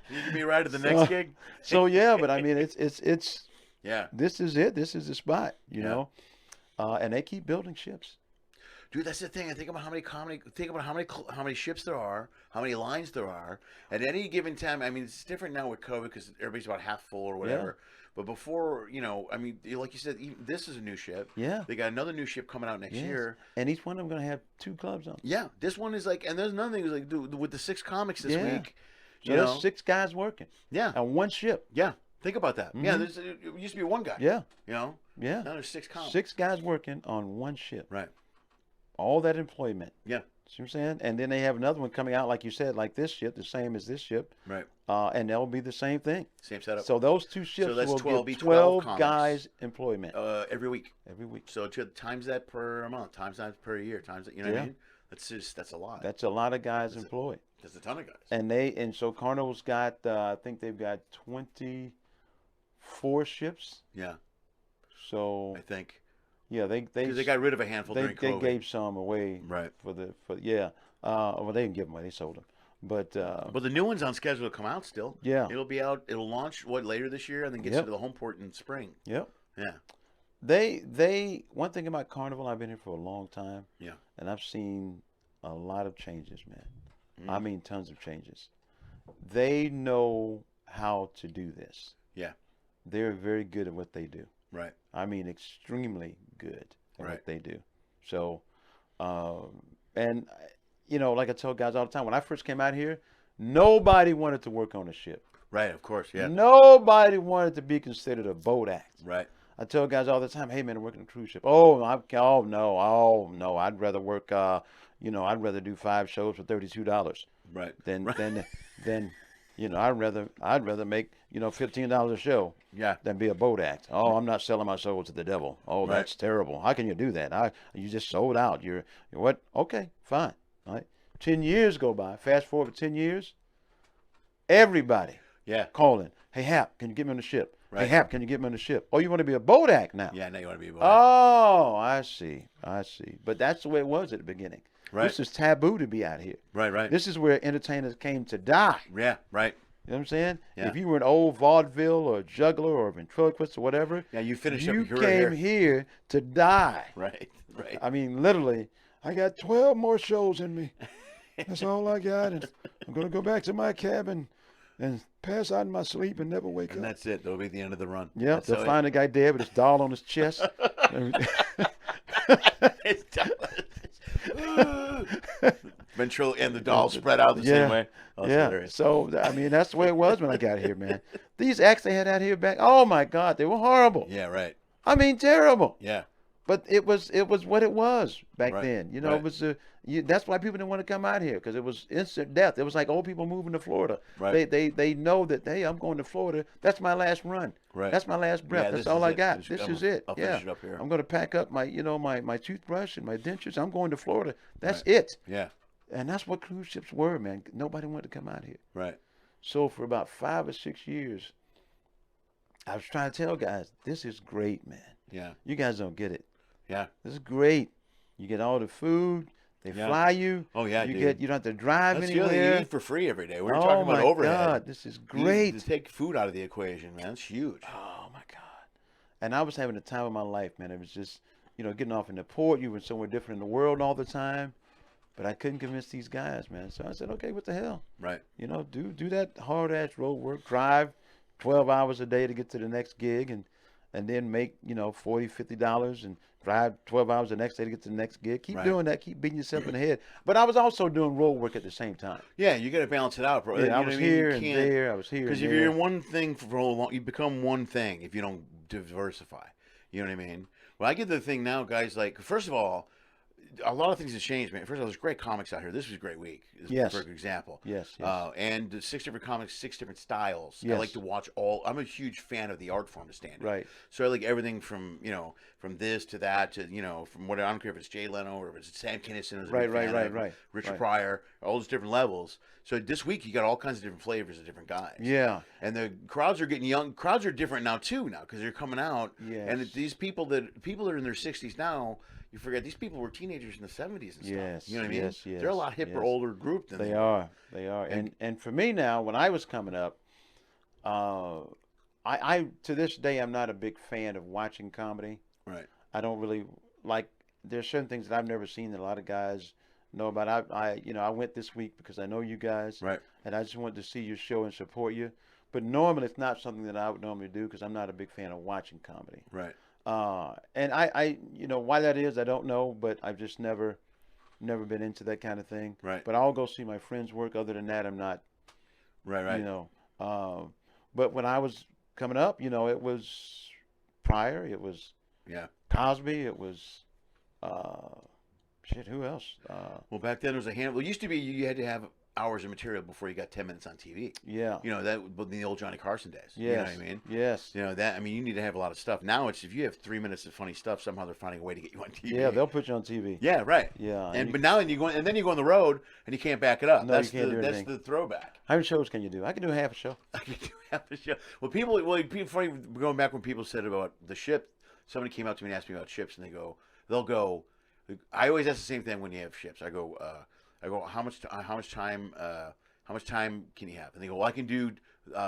you give me a ride to the next gig? So yeah, but I mean, it's yeah. This is it. This is the spot, you know. And they keep building ships. Dude, that's the thing. I think about how many ships there are, how many lines there are at any given time. I mean, it's different now with COVID because everybody's about half full or whatever. Yeah. But before, you know, I mean, like you said, this is a new ship. Yeah. They got another new ship coming out next year. And each one of them going to have 2 clubs on. Yeah. This one is like, and there's another thing is like, dude, with the 6 comics this week. So there's 6 guys working. Yeah. On one ship. Yeah. Think about that. Mm-hmm. Yeah. It used to be 1 guy. Yeah. You know? Yeah. Now there's 6 comics. 6 guys working on one ship. Right. All that employment. Yeah. See what I'm saying? And then they have another one coming out, like you said, like this ship, the same as this ship. Right. And they'll be the same thing. Same setup. So those 2 ships will give 12 guys employment. Every week. Every week. So times that per month, times that per year, times that, you know what I mean? That's a lot. That's a lot of guys employed. That's a ton of guys. And so Carnival's got, I think they've got 24 ships. Yeah. So. I think. Yeah, they got rid of a handful during COVID. They gave some away. Right. Well, they didn't give them away. They sold them. But the new one's on schedule to come out still. Yeah. It'll be out. It'll launch later this year, and then gets into the home port in spring. Yep. Yeah. They one thing about Carnival, I've been here for a long time, Yeah. and I've seen a lot of changes, man. I Mm. mean, tons of changes. They know how to do this. Yeah. They're very good at what they do. Right. I mean, extremely good at Right. what they do. So, um, and like I tell guys all the time, when I first came out here, nobody wanted to work on a ship. Right. Of course. Yeah. Nobody wanted to be considered a boat act. Right. I tell guys all the time, hey man, I'm working a cruise ship. Oh no, I'd rather work. I'd rather do 5 shows for $32 Right. than Right. than I'd rather make $15 a show Yeah. than be a boat act. Oh, I'm not selling my soul to the devil. Oh, Right. that's terrible. How can you do that? You just sold out. You're what? Okay, fine. All right. 10 years go by. Fast forward 10 years. Everybody Yeah. calling. Hey Hap, can you get me on the ship? Right. Hey Hap, can you get me on the ship? Oh, you want to be a boat act now? Yeah. Now you want to be able. Oh, I see. But that's the way it was at the beginning. Right. This is taboo to be out here. Right. Right. This is where entertainers came to die. Yeah. Right. You know what I'm saying? Yeah. If you were an old vaudeville or juggler or ventriloquist or whatever, Yeah. You finished you up your came career. here to die. Right. Right. I mean, literally, I got 12 more shows in me. That's all I got. And I'm going to go back to my cabin and pass out in my sleep and never wake And up. that's it. That'll be the end of the run. Yeah, That's they'll how find a guy dead with his doll on his chest. Ventrilo and the doll spread out the same way. Oh, that's yeah. hilarious. So, I mean, that's the way it was when I got here, man. These acts they had out here back, oh my God, they were horrible. Yeah. Right. I mean, terrible. Yeah. But it was what it was back Right, then. right. It was that's why people didn't want to come out here because it was instant death. It was like old people moving to Florida. Right. They know that hey, I'm going to Florida. That's my last run. Right. That's my last breath. Yeah, That's this all is I it. got. This- This I'm- is it. I'll Yeah. finish it up here. I'm going to pack up my my toothbrush and my dentures. I'm going to Florida. That's Right. it. Yeah. And that's what cruise ships were, man. Nobody wanted to come out here. Right. So for about 5 or 6 years, I was trying to tell guys, this is great, man. Yeah. You guys don't get it. Yeah. This is great. You get all the food. They Yeah. fly you. Oh, yeah, you dude. don't have to drive That's the other thing. You anywhere. eat for free every day. We were Oh talking about my overhead. God, this is You- great. To take food out of the equation, man. That's huge. Oh my God. And I was having the time of my life, man. It was just, getting off in the port. You were somewhere different in the world all the time. But I couldn't convince these guys, man. So I said, okay, what the hell? Right. Do that hard ass road work, drive 12 hours a day to get to the next gig and then make, $40, $50 and drive 12 hours the next day to get to the next gig. Keep Right. doing that. Keep beating yourself in the head. But I was also doing road work at the same time. Yeah, you got to balance it out, bro. Yeah, You know I what was mean? You here and can't- there. I was here Because and if you're there. in one thing for a long, you become one thing if you don't diversify. You know what I mean? Well, I get the thing now, guys. Like, first of all, a lot of things have changed, man. First of all, there's great comics out here. This was a great week. This is Yes. a perfect example. Yes, yes. And the 6 different comics, 6 different styles. I Yes. like to watch all. I'm a huge fan of the art form of stand-up. Right. So I like everything from from this to that to from what I don't care if it's Jay Leno or if it's Sam Kinison. Who's a big fan of, Richard right. Pryor, all those different levels. So this week you got all kinds of different flavors of different guys. Yeah. And the crowds are getting young. Crowds are different now too because they're coming out. Yes. And these people that are in their 60s now. You forget these people were teenagers in the 70s and stuff. Yes, You know what I mean? yes, They're a lot hipper, yes. older group than They are. They are. And for me now, when I was coming up, I to this day I'm not a big fan of watching comedy. Right. I don't really like. There's certain things that I've never seen that a lot of guys know about. I went this week because I know you guys. Right. And I just wanted to see your show and support you. But normally it's not something that I would normally do because I'm not a big fan of watching comedy. Right. And I why that is I don't know, but I've just never been into that kind of thing. Right. But I'll go see my friends work. Other than that, I'm not. Right. But when I was coming up, it was Pryor, it was Yeah. Cosby, it was who else? Well, back then there was a handful. It used to be you had to have hours of material before you got 10 minutes on TV. Yeah. That in the old Johnny Carson days. Yes. You know what I mean? Yes. You need to have a lot of stuff. Now it's if you have 3 minutes of funny stuff, somehow they're finding a way to get you on TV. Yeah, they'll put you on TV. Yeah, right. Yeah. But now you go, and then you go on the road and you can't back it up. No, that's you can't do that's anything. the throwback. How many shows can you do? I can do half a show. I can do half the show. Well, people funny going back when people said about the ship. Somebody came up to me and asked me about ships, and they'll go. I always ask the same thing when you have ships. I go, how much time can you have? And they go, well, I can do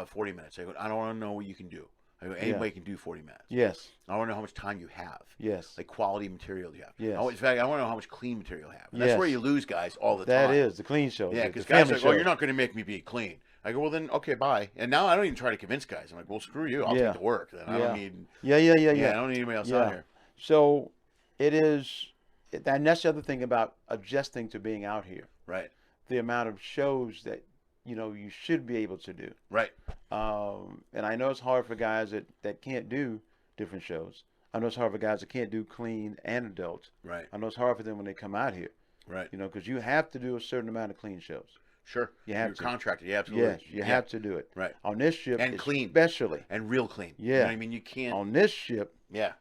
40 minutes. I go, I don't want to know what you can do. I go, anybody can do 40 minutes. Yes. I want to know how much time you have. Yes. Like quality material you have. Yes. In fact, I want to know how much clean material you have. And that's where you lose guys all the time. That is the clean shows. Yeah, because guys are like, oh, you're not going to make me be clean. I go, well, then, okay, bye. And now I don't even try to convince guys. I'm like, well, screw you. I'll take the work. Then I don't need. Yeah. I don't need anybody else out here. So it is, and that's the other thing about adjusting to being out here. Right. The amount of shows that you should be able to do. Right. And I know it's hard for guys that can't do different shows. I know it's hard for guys that can't do clean and adult. Right. I know it's hard for them when they come out here. Right. Because you have to do a certain amount of clean shows. Sure. You're contracted. Yeah, absolutely. Yes, you have to do it. Right. On this ship, and clean, especially, and real clean. Yeah. You know what I mean? You can't. On this ship. Yeah.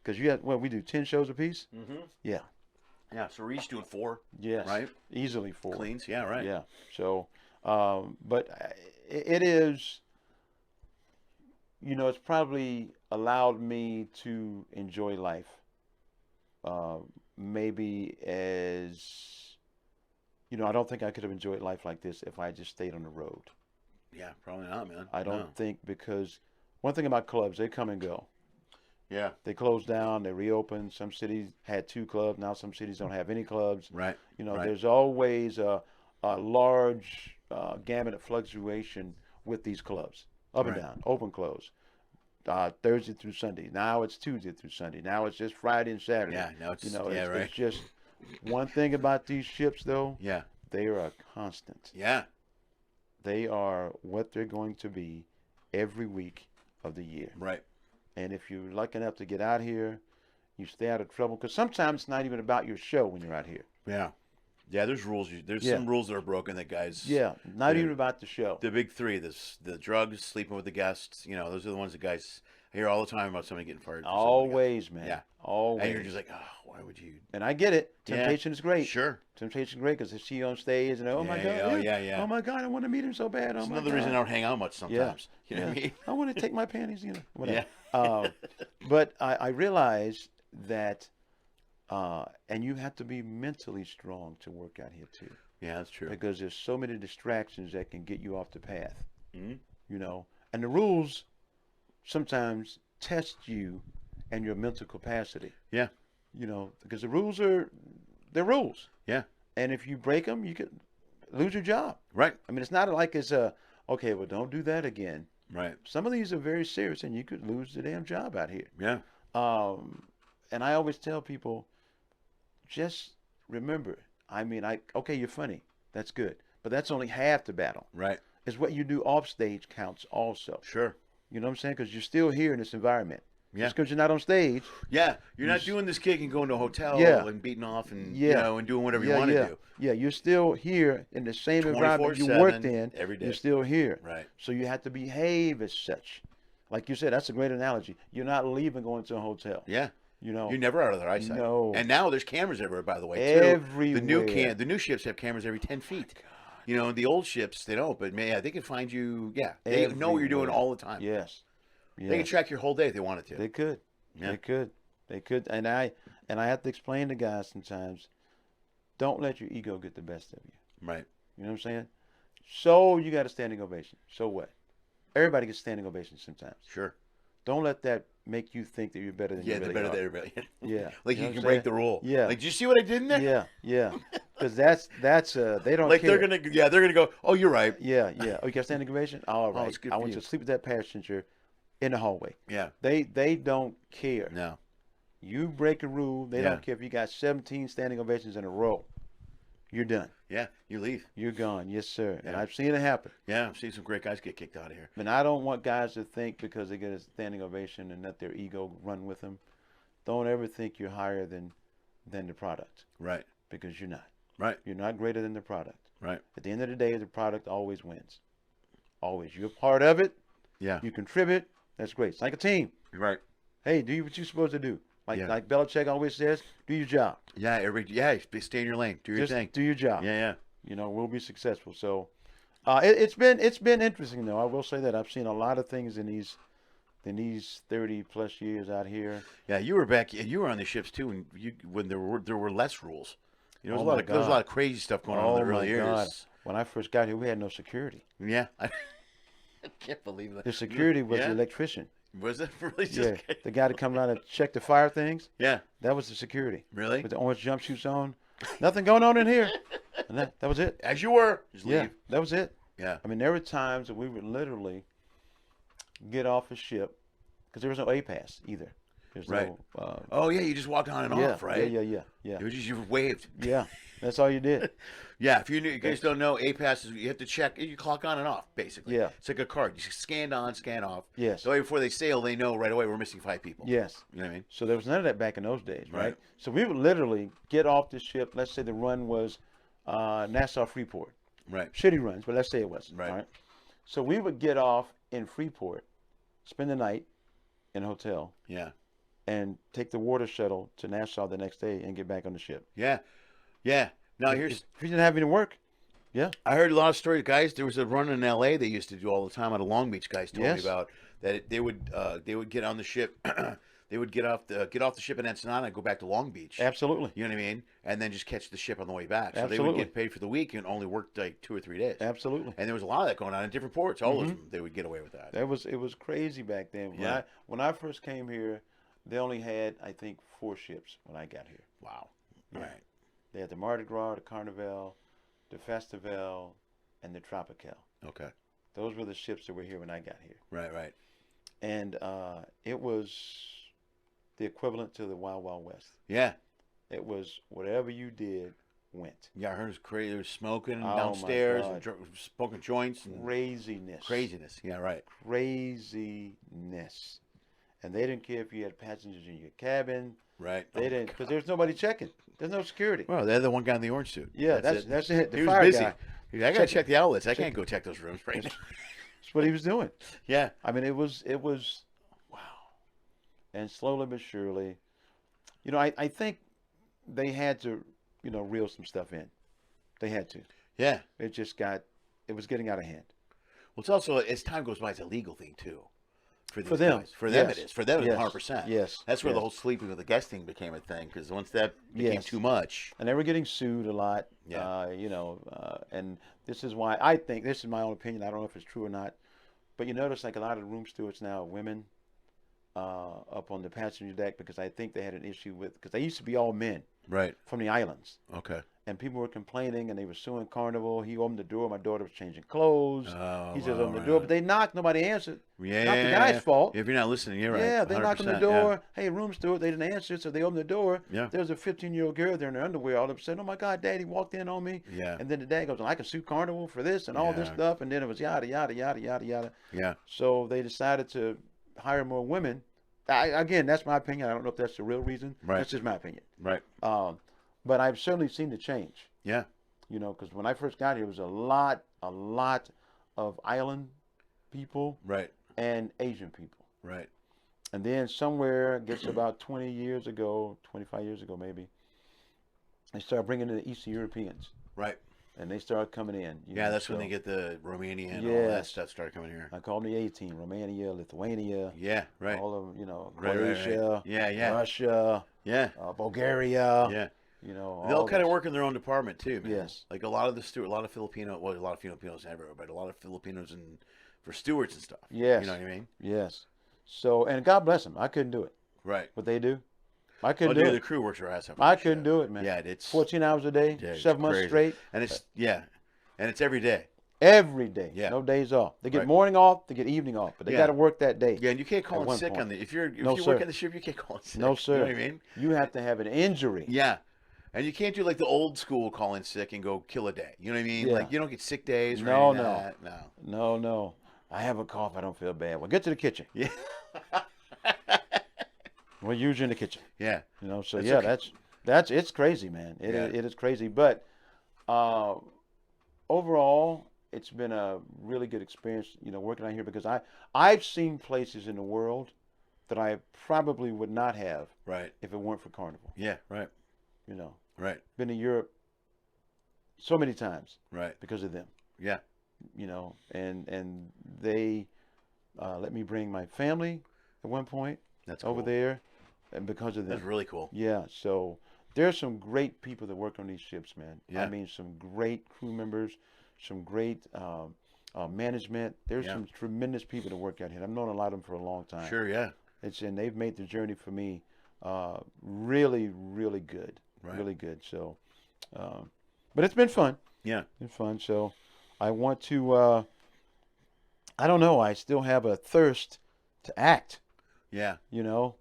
Because we do 10 shows a piece. Mm-hmm. Yeah. Yeah. So we're each doing 4. Yes. Right. Easily 4. Cleans. Yeah. Right. Yeah. So, but it is. It's probably allowed me to enjoy life. Maybe as. I don't think I could have enjoyed life like this if I just stayed on the road. Yeah, probably not, man. I don't think, because one thing about clubs, they come and go. Yeah. They close down, they reopen. Some cities had 2 clubs. Now some cities don't have any clubs. Right. There's always a large gamut of fluctuation with these clubs. Up and down, open, close. Thursday through Sunday. Now it's Tuesday through Sunday. Now it's just Friday and Saturday. Yeah, now it's, it's just one thing about these ships, though. Yeah. They are a constant. Yeah. They are what they're going to be every week of the year. Right. And if you're lucky enough to get out here, you stay out of trouble. Because sometimes it's not even about your show when you're out here. Yeah. Yeah, there's rules. There's some rules that are broken that guys... Yeah, not even about the show. The big 3, the drugs, sleeping with the guests, those are the ones that guys... I hear all the time about somebody getting fired. Always, man. Yeah. Always. And you're just like, oh, why would you? And I get it. Temptation is great. Sure. Temptation is great because if she on stage and oh my God, oh my God, I want to meet him so bad. That's another reason I don't hang out much sometimes. Yeah. You know what I mean? I want to take my panties, whatever. Yeah. But I realize that, and you have to be mentally strong to work out here too. Yeah, that's true. Because there's so many distractions that can get you off the path. Mm-hmm. And the rules sometimes test you and your mental capacity. Yeah. Because the rules they're rules. Yeah. And if you break them, you could lose your job. Right. I mean, it's not like it's okay, well, don't do that again. Right. Some of these are very serious, and you could lose the damn job out here. Yeah. And I always tell people, just remember, okay, you're funny. That's good. But that's only half the battle. Right. It's what you do off stage counts also. Sure. You know what I'm saying? Because you're still here in this environment. Yeah. Just because you're not on stage. Yeah. You're not doing this gig and going to a hotel and beating off and and doing whatever you want to do. Yeah, you're still here in the same environment you worked in. Every day. You're still here. Right. So you have to behave as such. Like you said, that's a great analogy. You're not leaving going to a hotel. Yeah. You're never out of their eyesight. No. And now there's cameras everywhere, by the way, too. Everywhere. The new ships have cameras every 10 feet. The old ships, they don't. But, man, they can find you. Yeah. They know what you're doing all the time. Yes. They can track your whole day if they wanted to. They could. Yeah. They could. And I have to explain to guys sometimes, don't let your ego get the best of you. Right. You know what I'm saying? So you got a standing ovation. So what? Everybody gets standing ovations sometimes. Sure. Don't let that make you think that you're better than you really better are. than everybody. Yeah. Like you can break the rule. Yeah. Like, did you see what I did in there? Yeah. Because that's they don't like care. they're gonna go, oh, you're right. Yeah. Oh, you got standing ovation? All right. It's good I for want you. to sleep with that passenger in the hallway. Yeah. They don't care. No. You break a rule, they don't care if you got 17 standing ovations in a row. You're done. Yeah, you leave. You're gone. Yes, sir. Yeah. And I've seen it happen. Yeah, I've seen some great guys get kicked out of here. And I don't want guys to think because they get a standing ovation and let their ego run with them. Don't ever think you're higher than the product. Right. Because you're not. Right. You're not greater than the product. Right. At the end of the day, the product always wins. Always. You're part of it. Yeah. You contribute. That's great. It's like a team. Right. Hey, do what you're supposed to do. Like Belichick always says, do your job. Yeah, stay in your lane. Do your thing. Do your job. Yeah. We'll be successful. So it's been interesting though. I will say that I've seen a lot of things in these 30 plus years out here. Yeah, you were on the ships too when there were less rules. There was a lot of crazy stuff going on in the early years. God. When I first got here, we had no security. Yeah. I can't believe that. The security was the electrician. Was it really just? Yeah, the guy that come around and check the fire things. Yeah. That was the security. Really? With the orange jumpsuits on. Nothing going on in here. And that was it. As you were. Just Yeah, leave. that was it. Yeah. I mean, there were times that we would literally get off a ship because there was no A-pass either. There's Right. no. Oh yeah, you just walked on and Yeah, off, right? yeah. It was just you waved. Yeah, that's all you did. Yeah, if you guys don't know, A-Pass is you have to check. You clock on and off, basically. Yeah. It's like a card. You scan on, scan off. Yes. So way before they sail, they know right away we're missing 5 people. Yes. You know what I mean? So there was none of that back in those days, right? Right. So we would literally get off the ship. Let's say the run was Nassau Freeport. Right. Shitty runs, but let's say it was. Right. All right. So we would get off in Freeport, spend the night in a hotel, Yeah. and take the water shuttle to Nassau the next day and get back on the ship. Yeah. Yeah. Now here's. If you didn't have any work, yeah. I heard a lot of stories, guys. There was a run in L.A. they used to do all the time out of Long Beach. Guys told me Yes. about that. They would get on the ship. They would get off the ship in Ensenada and go back to Long Beach. Absolutely. You know what I mean? And then just catch the ship on the way back. So they Absolutely. would get paid for the week and only work like 2 or 3 days. Absolutely. And there was a lot of that going on in different ports. All of them, they would get away with that. It was crazy back then. When I first came here, they only had, I think, 4 ships when I got here. Wow. Yeah. Right. They had the Mardi Gras, the Carnival, the Festival, and the Tropical. Okay. Those were the ships that were here when I got here. Right. Right. And it was the equivalent to the Wild Wild West. Yeah. It was whatever you did went. Yeah. I heard it was crazy. They were smoking Oh, my downstairs God. and smoking joints and Craziness. craziness. Yeah. Right. Craziness. And they didn't care if you had passengers in your cabin. Right. They didn't, because there's nobody checking. There's no security. Well, they're the one guy in the orange suit. Yeah, that's it. The He was fire busy. guy. I gotta check the outlets. I can't go check those rooms right now. That's what he was doing. Yeah. I mean, it was wow. And slowly but surely, I think they had to, reel some stuff in. They had to. Yeah. It was getting out of hand. Well, it's also, as time goes by, it's a legal thing too. For these them. guys. For them Yes. it is. For them it's Yes. 100%. Yes. That's where the Yes. whole sleeping with the guest thing became a thing, because once that became Yes. too much. And they were getting sued a lot. Yeah. And this is why I think, this is my own opinion, I don't know if it's true or not, but you notice like a lot of room stewards now are women up on the passenger deck, because I think they had an issue with, because they used to be all men Right. from the islands. Okay. And people were complaining, and they were suing Carnival. He opened the door. My daughter was changing clothes. Oh, He just wow, opened the right. door, but they knocked. Nobody answered. Yeah. Not the guy's fault. If you're not listening, you're right. Yeah, they knocked on the 100%, door. Hey, room steward. They didn't answer, so they opened the door. Yeah. There was a 15-year-old girl there in her underwear. All of a sudden, oh my God, Daddy walked in on me. Yeah. And then the dad goes, I can sue Carnival for this and all this Yeah. stuff. And then it was yada yada yada yada yada. Yeah. So they decided to hire more women. Again, that's my opinion. I don't know if that's the real reason. Right. That's just my opinion. Right. But I've certainly seen the change. Yeah. Because when I first got here, it was a lot of island people Right. and Asian people. Right. And then somewhere, I guess about 20 years ago, 25 years ago maybe, they started bringing in the Eastern Europeans. Right. And they started coming in. Yeah, that's when they get the Romania and all that Yes. stuff started coming here. I call them the A-team, Romania, Lithuania, Yeah. Right. all of them, Right, right, right. Croatia, Yeah. Yeah. Russia, Yeah. Bulgaria, Yeah. all They all kind of this. work in their own department too, man. Yes. Like a lot of a lot of Filipinos everywhere, but a lot of Filipinos for stewards and stuff. Yes. You know what I mean? Yes. So, and God bless them. I couldn't do it. Right. What they do, I Oh, couldn't dude, do the it. crew works their ass off. I couldn't do it, man. Yeah, it's 14 hours a day, yeah, it's 7 months crazy. straight, and it's and it's every day. every day. Yeah. No days off. They get Right. morning off, they get evening off, but they Yeah. got to work that day. Yeah, and you can't call At in one sick point. on the if you're No, you sir. work in the ship, you can't call in sick. No, sir. You know what I mean? You have to have an injury. Yeah. And you can't do like the old school call in sick and go kill a day. You know what I mean? Yeah. Like you don't get sick days or No, anything no. like that. No. No, no. I have a cough. I don't feel bad. Well, get to the kitchen. Yeah. We'll use you in the kitchen. Yeah. So That's yeah, okay. it's crazy, man. Yeah. It is crazy. But overall, it's been a really good experience, working out here, because I've seen places in the world that I probably would not have Right. if it weren't for Carnival. Yeah. Right. Right. Been to Europe so many times Right. because of them. Yeah. And they let me bring my family at one point That's over cool. there, and because of them. That's really cool. Yeah, so there's some great people that work on these ships, man. Yeah. I mean, some great crew members, some great management. There's Yeah. some tremendous people that work out here. I've known a lot of them for a long time. Sure, yeah. And they've made the journey for me really, really good. Right. Really good. So, but it's been fun. Yeah. It's been fun. So I want to, I don't know. I still have a thirst to act, Yeah. you know.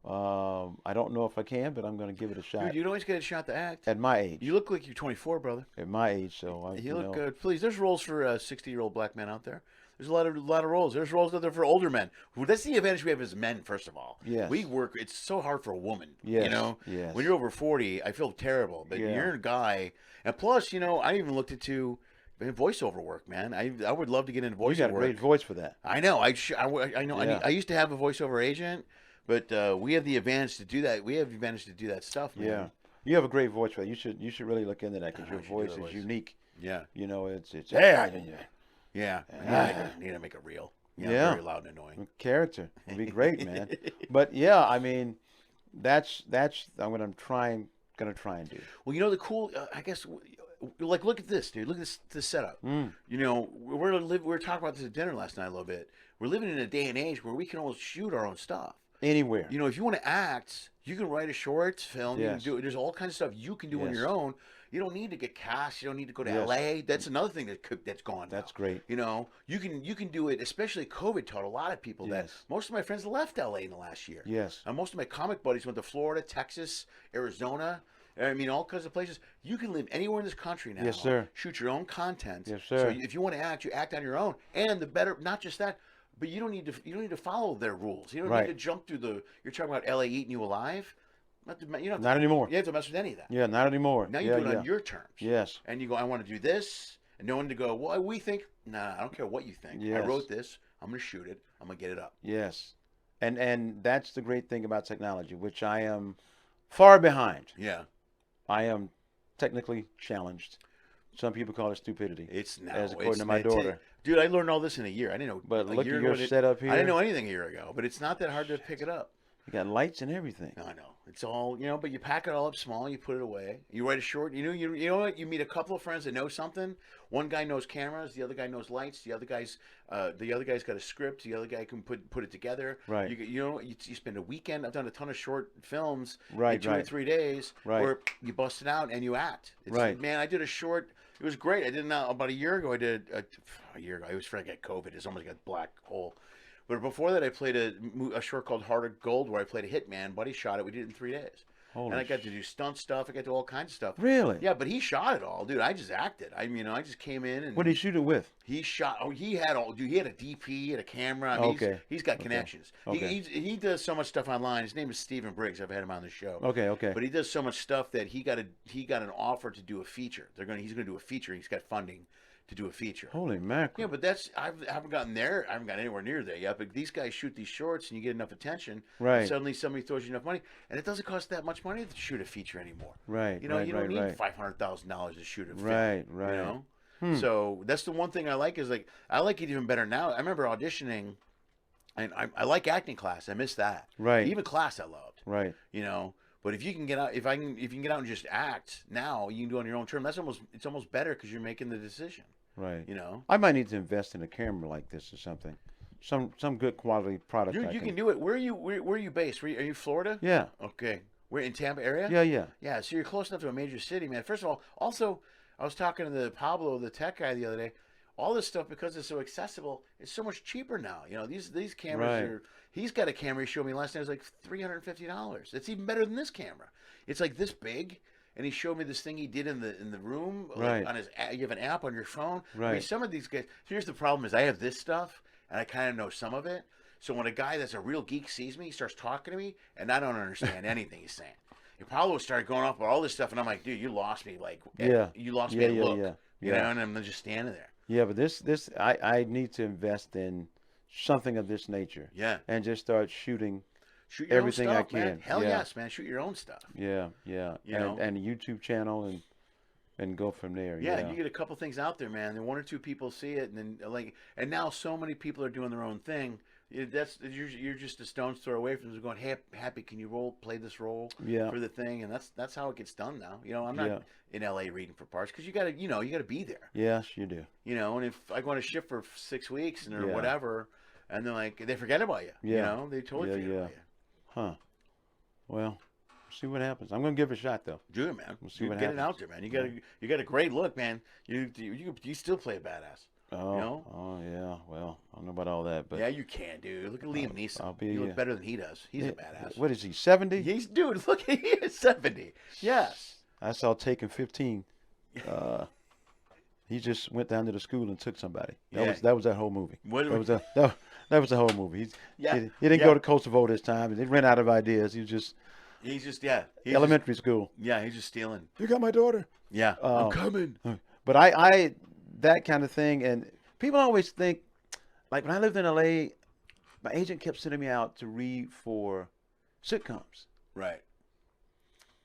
I don't know if I can, but I'm going to give it a shot. Dude, you'd always get a shot to act. At my age. You look like you're 24, brother. At my age, so You look good. Please, there's roles for 60-year-old black men out there. There's a lot of roles. There's roles out there for older men. Well, that's the advantage we have as men. First of all, Yes. we work. It's so hard for a woman. Yes, You know, yes. when you're over 40, I feel terrible. But Yeah. you're a guy, and plus, you know, I even looked into voiceover work, man. I would love to get into voiceover You got a work. great voice for that. I know. I know. Yeah. I used to have a voiceover agent, but we have the advantage to do that. We have the advantage to do that stuff, man. Yeah. You have a great voice for that. You should really look into that because your I should do voice that is voice. unique. Yeah. You know, it's Yeah. Yeah. I need to make a reel. Yeah. Very loud and annoying. character. It'd be great, man. But yeah, I mean, that's what I'm gonna try and do. Well, you know the cool. I guess, like, look at this, dude. Look at this setup. You know, we were talking about this at dinner last night a little bit. We're living in a day and age where we can almost shoot our own stuff. Anywhere. You know, if you want to act, you can write a short film. You Yes. can do. There's all kinds of stuff you can do on Yes. your own. You don't need to get cast. You don't need to go to Yes. LA. That's another thing that's gone. That's now. great. You know, you can do it. Especially COVID taught a lot of people that. Yes. Most of my friends left LA in the last year. Yes. And most of my comic buddies went to Florida, Texas, Arizona. I mean, all kinds of places. You can live anywhere in this country now. Yes, sir. Shoot your own content. Yes, So sir. if you want to act, you act on your own. And the better, not just that, but you don't need to follow their rules. You don't Right. need to jump through the. You're talking about LA eating you alive. You don't. Not anymore. You have to mess with any of that. Yeah, not anymore. Now you yeah, do it yeah. on your terms. Yes. And you go, I want to do this, and no one to go. Well, we think. Nah, I don't care what you think. I Yes. wrote this. I'm gonna shoot it. I'm gonna get it up. Yes. And that's the great thing about technology, which I am far behind. Yeah. I am technically challenged. Some people call it stupidity. It's now. As according to my daughter. Dude, I learned all this in a year. I didn't know. But a look year at your ago, setup here. I didn't know anything a year ago, but it's not that hard to pick it up. You got lights and everything. No, I know. It's all, you know, but you pack it all up small, you put it away. You write a short, you know what? You meet a couple of friends that know something. One guy knows cameras, the other guy knows lights, the other guy's got a script, the other guy can put it together. Right. You spend a weekend. I've done a ton of short films Right, in 2 or right. 3 days Right. where you bust it out and you act. Right. Man, I did a short. It was great. I did about a year ago. I did a year ago. I was afraid I got COVID. It's almost got a black hole. But before that, I played a short called Heart of Gold where I played a hitman. Buddy shot it. We did it in 3 days. Holy and I got to do stunt stuff. I got to do all kinds of stuff. Really? Yeah, but he shot it all, dude. I just acted. I mean, I just came in and What did he shoot it with? he shot. Oh, he had all. Dude, he had a DP, he had a camera. I mean, Okay. he's got connections. Okay. He does so much stuff online. His name is Stephen Briggs. I've had him on the show. Okay. But he does so much stuff that he got an offer to do a feature. He's gonna do a feature. He's got funding to do a feature. Holy mackerel. Yeah, but I haven't gotten there. I haven't gotten anywhere near there yet. But these guys shoot these shorts, and you get enough attention. Right. And suddenly, somebody throws you enough money, and it doesn't cost that much money to shoot a feature anymore. Right. You know, right, you don't right, need right. $500,000 to shoot a film. Right. You know. So that's the one thing I like is like I like it even better now. I remember auditioning, and I like acting class. I miss that. Right. Even class I loved. Right. You know. But if you can get out, if you can get out and just act now, you can do it on your own term. It's almost better because you're making the decision. Right. You know. I might need to invest in a camera like this or something. Some good quality product. You can do it. Where are you based? Are you Florida? Yeah. Okay. We're in Tampa area? Yeah. Yeah, so you're close enough to a major city, man. First of all, also, I was talking to the Pablo, the tech guy, the other day. All this stuff, because it's so accessible, it's so much cheaper now. You know, these cameras Right. are. He's got a camera he showed me last night. It was like $350. It's even better than this camera. It's like this big. And he showed me this thing he did in the room. Right. Like on his, you have an app on your phone. I mean, Right. some of these guys. Here's the problem: is I have this stuff, and I kind of know some of it. So when a guy that's a real geek sees me, he starts talking to me, and I don't understand anything he's saying. And Pablo started going off about all this stuff, and I'm like, dude, you lost me. Like, Yeah. you lost me Yeah, at yeah, look. yeah. You Yeah. know, and I'm just standing there. Yeah, but this I need to invest in something of this nature. Yeah. And just start shooting. Shoot your Everything I own stuff, man. can. Hell Yeah. yes, man. Shoot your own stuff. Yeah. You know? And a YouTube channel and go from there. Yeah, you get a couple things out there, man. Then one or two people see it, and then and now so many people are doing their own thing. You're just a stone's throw away from going, hey, Happy, can you play this role Yeah. for the thing? And that's how it gets done now. I'm not Yeah. in LA reading for parts because you gotta be there. Yes, you do. And if I go on a shift for 6 weeks or Yeah. whatever, and then they forget about you. Yeah. They totally forget about you. Huh. Well, see what happens. I'm gonna give it a shot though. Do it, man. We'll see what Get it happens. out there, man. You got a great look, man. You still play a badass. Oh, oh yeah. Well, I don't know about all that, but Yeah, you can, dude. Look at Liam Neeson. be- You look better than he does. He's a badass. What is he? 70? Dude, look, he is 70. Yes. I saw Taken 15. He just went down to the school and took somebody. That was that whole movie. What- That was the whole movie. Yeah. He didn't go to Kosovo this time. They ran out of ideas. He was just He's just elementary school. Yeah, he's just stealing. You got my daughter. Yeah, I'm coming. But I that kind of thing, and people always think, like when I lived in LA, my agent kept sending me out to read for sitcoms. Right.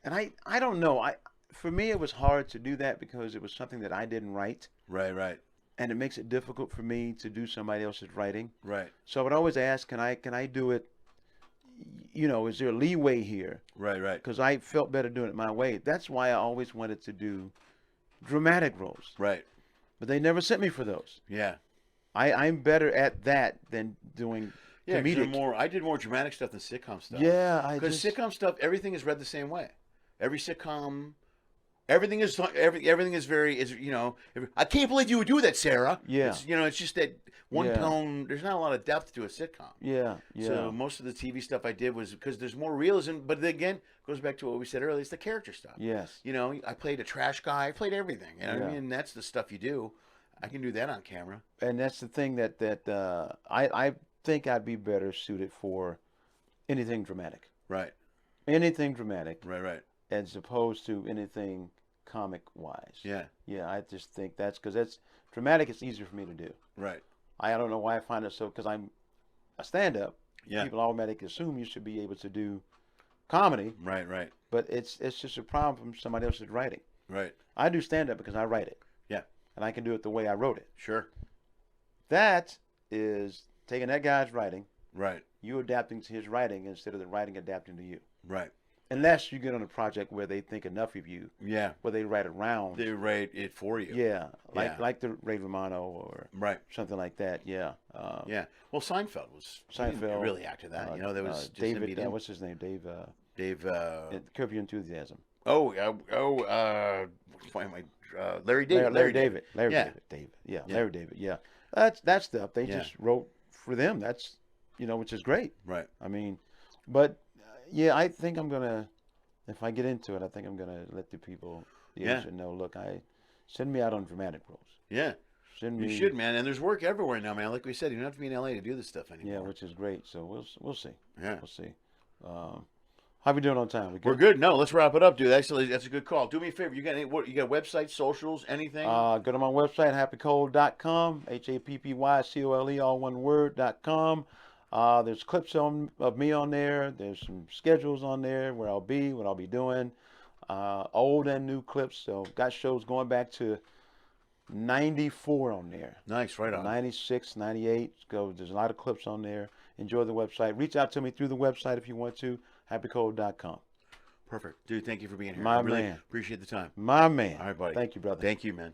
And I don't know. For me, it was hard to do that because it was something that I didn't write. Right. And it makes it difficult for me to do somebody else's writing. Right. So I would always ask, can I do it? Is there a leeway here? Right. Because I felt better doing it my way. That's why I always wanted to do dramatic roles. Right. But they never sent me for those. Yeah. I'm better at that than doing comedic. I did more dramatic stuff than sitcom stuff. Yeah, because sitcom stuff, everything is read the same way. Every sitcom, everything is very. I can't believe you would do that, Sarah. Yeah. It's just that one tone. There's not a lot of depth to a sitcom. Yeah. So most of the TV stuff I did was because there's more realism. But again, goes back to what we said earlier. It's the character stuff. Yes. I played a trash guy. I played everything. You know what I mean? That's the stuff you do. I can do that on camera. And that's the thing that I think I'd be better suited for anything dramatic. Right. Anything dramatic. Right. As opposed to anything comic wise. Yeah. Yeah, I just think that's dramatic. It's easier for me to do. Right. I don't know why I find it so, because I'm a stand-up. Yeah. People automatically assume you should be able to do comedy. Right. But it's just a problem from somebody else's writing. Right. I do stand-up because I write it. Yeah. And I can do it the way I wrote it. Sure. That is taking that guy's writing, Right. you adapting to his writing instead of the writing adapting to you. Right. Unless you get on a project where they think enough of you, Yeah. where they write around. They write it for you. Yeah, Yeah. like the Ray Romano or Right. something like that. Yeah. Yeah. Well, Seinfeld was. He Seinfeld didn't really acted that. There was just a David. medium. What's his name? Dave. Dave. Curb Your Enthusiasm. Find my Larry David. Larry David. Larry Yeah. David. Yeah. Larry David. Yeah. That stuff. They just wrote for them. That's which is great. Right. I mean, but yeah, I think I'm gonna. If I get into it, I think I'm gonna let the people, the agent know. Look, send me out on dramatic roles. Yeah. Send me. You should, man. And there's work everywhere now, man. Like we said, you don't have to be in LA to do this stuff anymore. Yeah, which is great. So we'll see. Yeah. We'll see. How we doing on time? We're good. No, let's wrap it up, dude. Actually, that's a good call. Do me a favor. You got websites, socials, anything? Go to my website, happycole.com, HAPPYCOLE, all one word.com. There's clips of me on there. There's some schedules on there where I'll be, what I'll be doing. Old and new clips. So got shows going back to 94 on there. Nice, right on. 96, 98. There's a lot of clips on there. Enjoy the website. Reach out to me through the website if you want to, happycole.com. Perfect. Dude, thank you for being here. My I really man. appreciate the time. My man. All right, buddy. Thank you, brother. Thank you, man.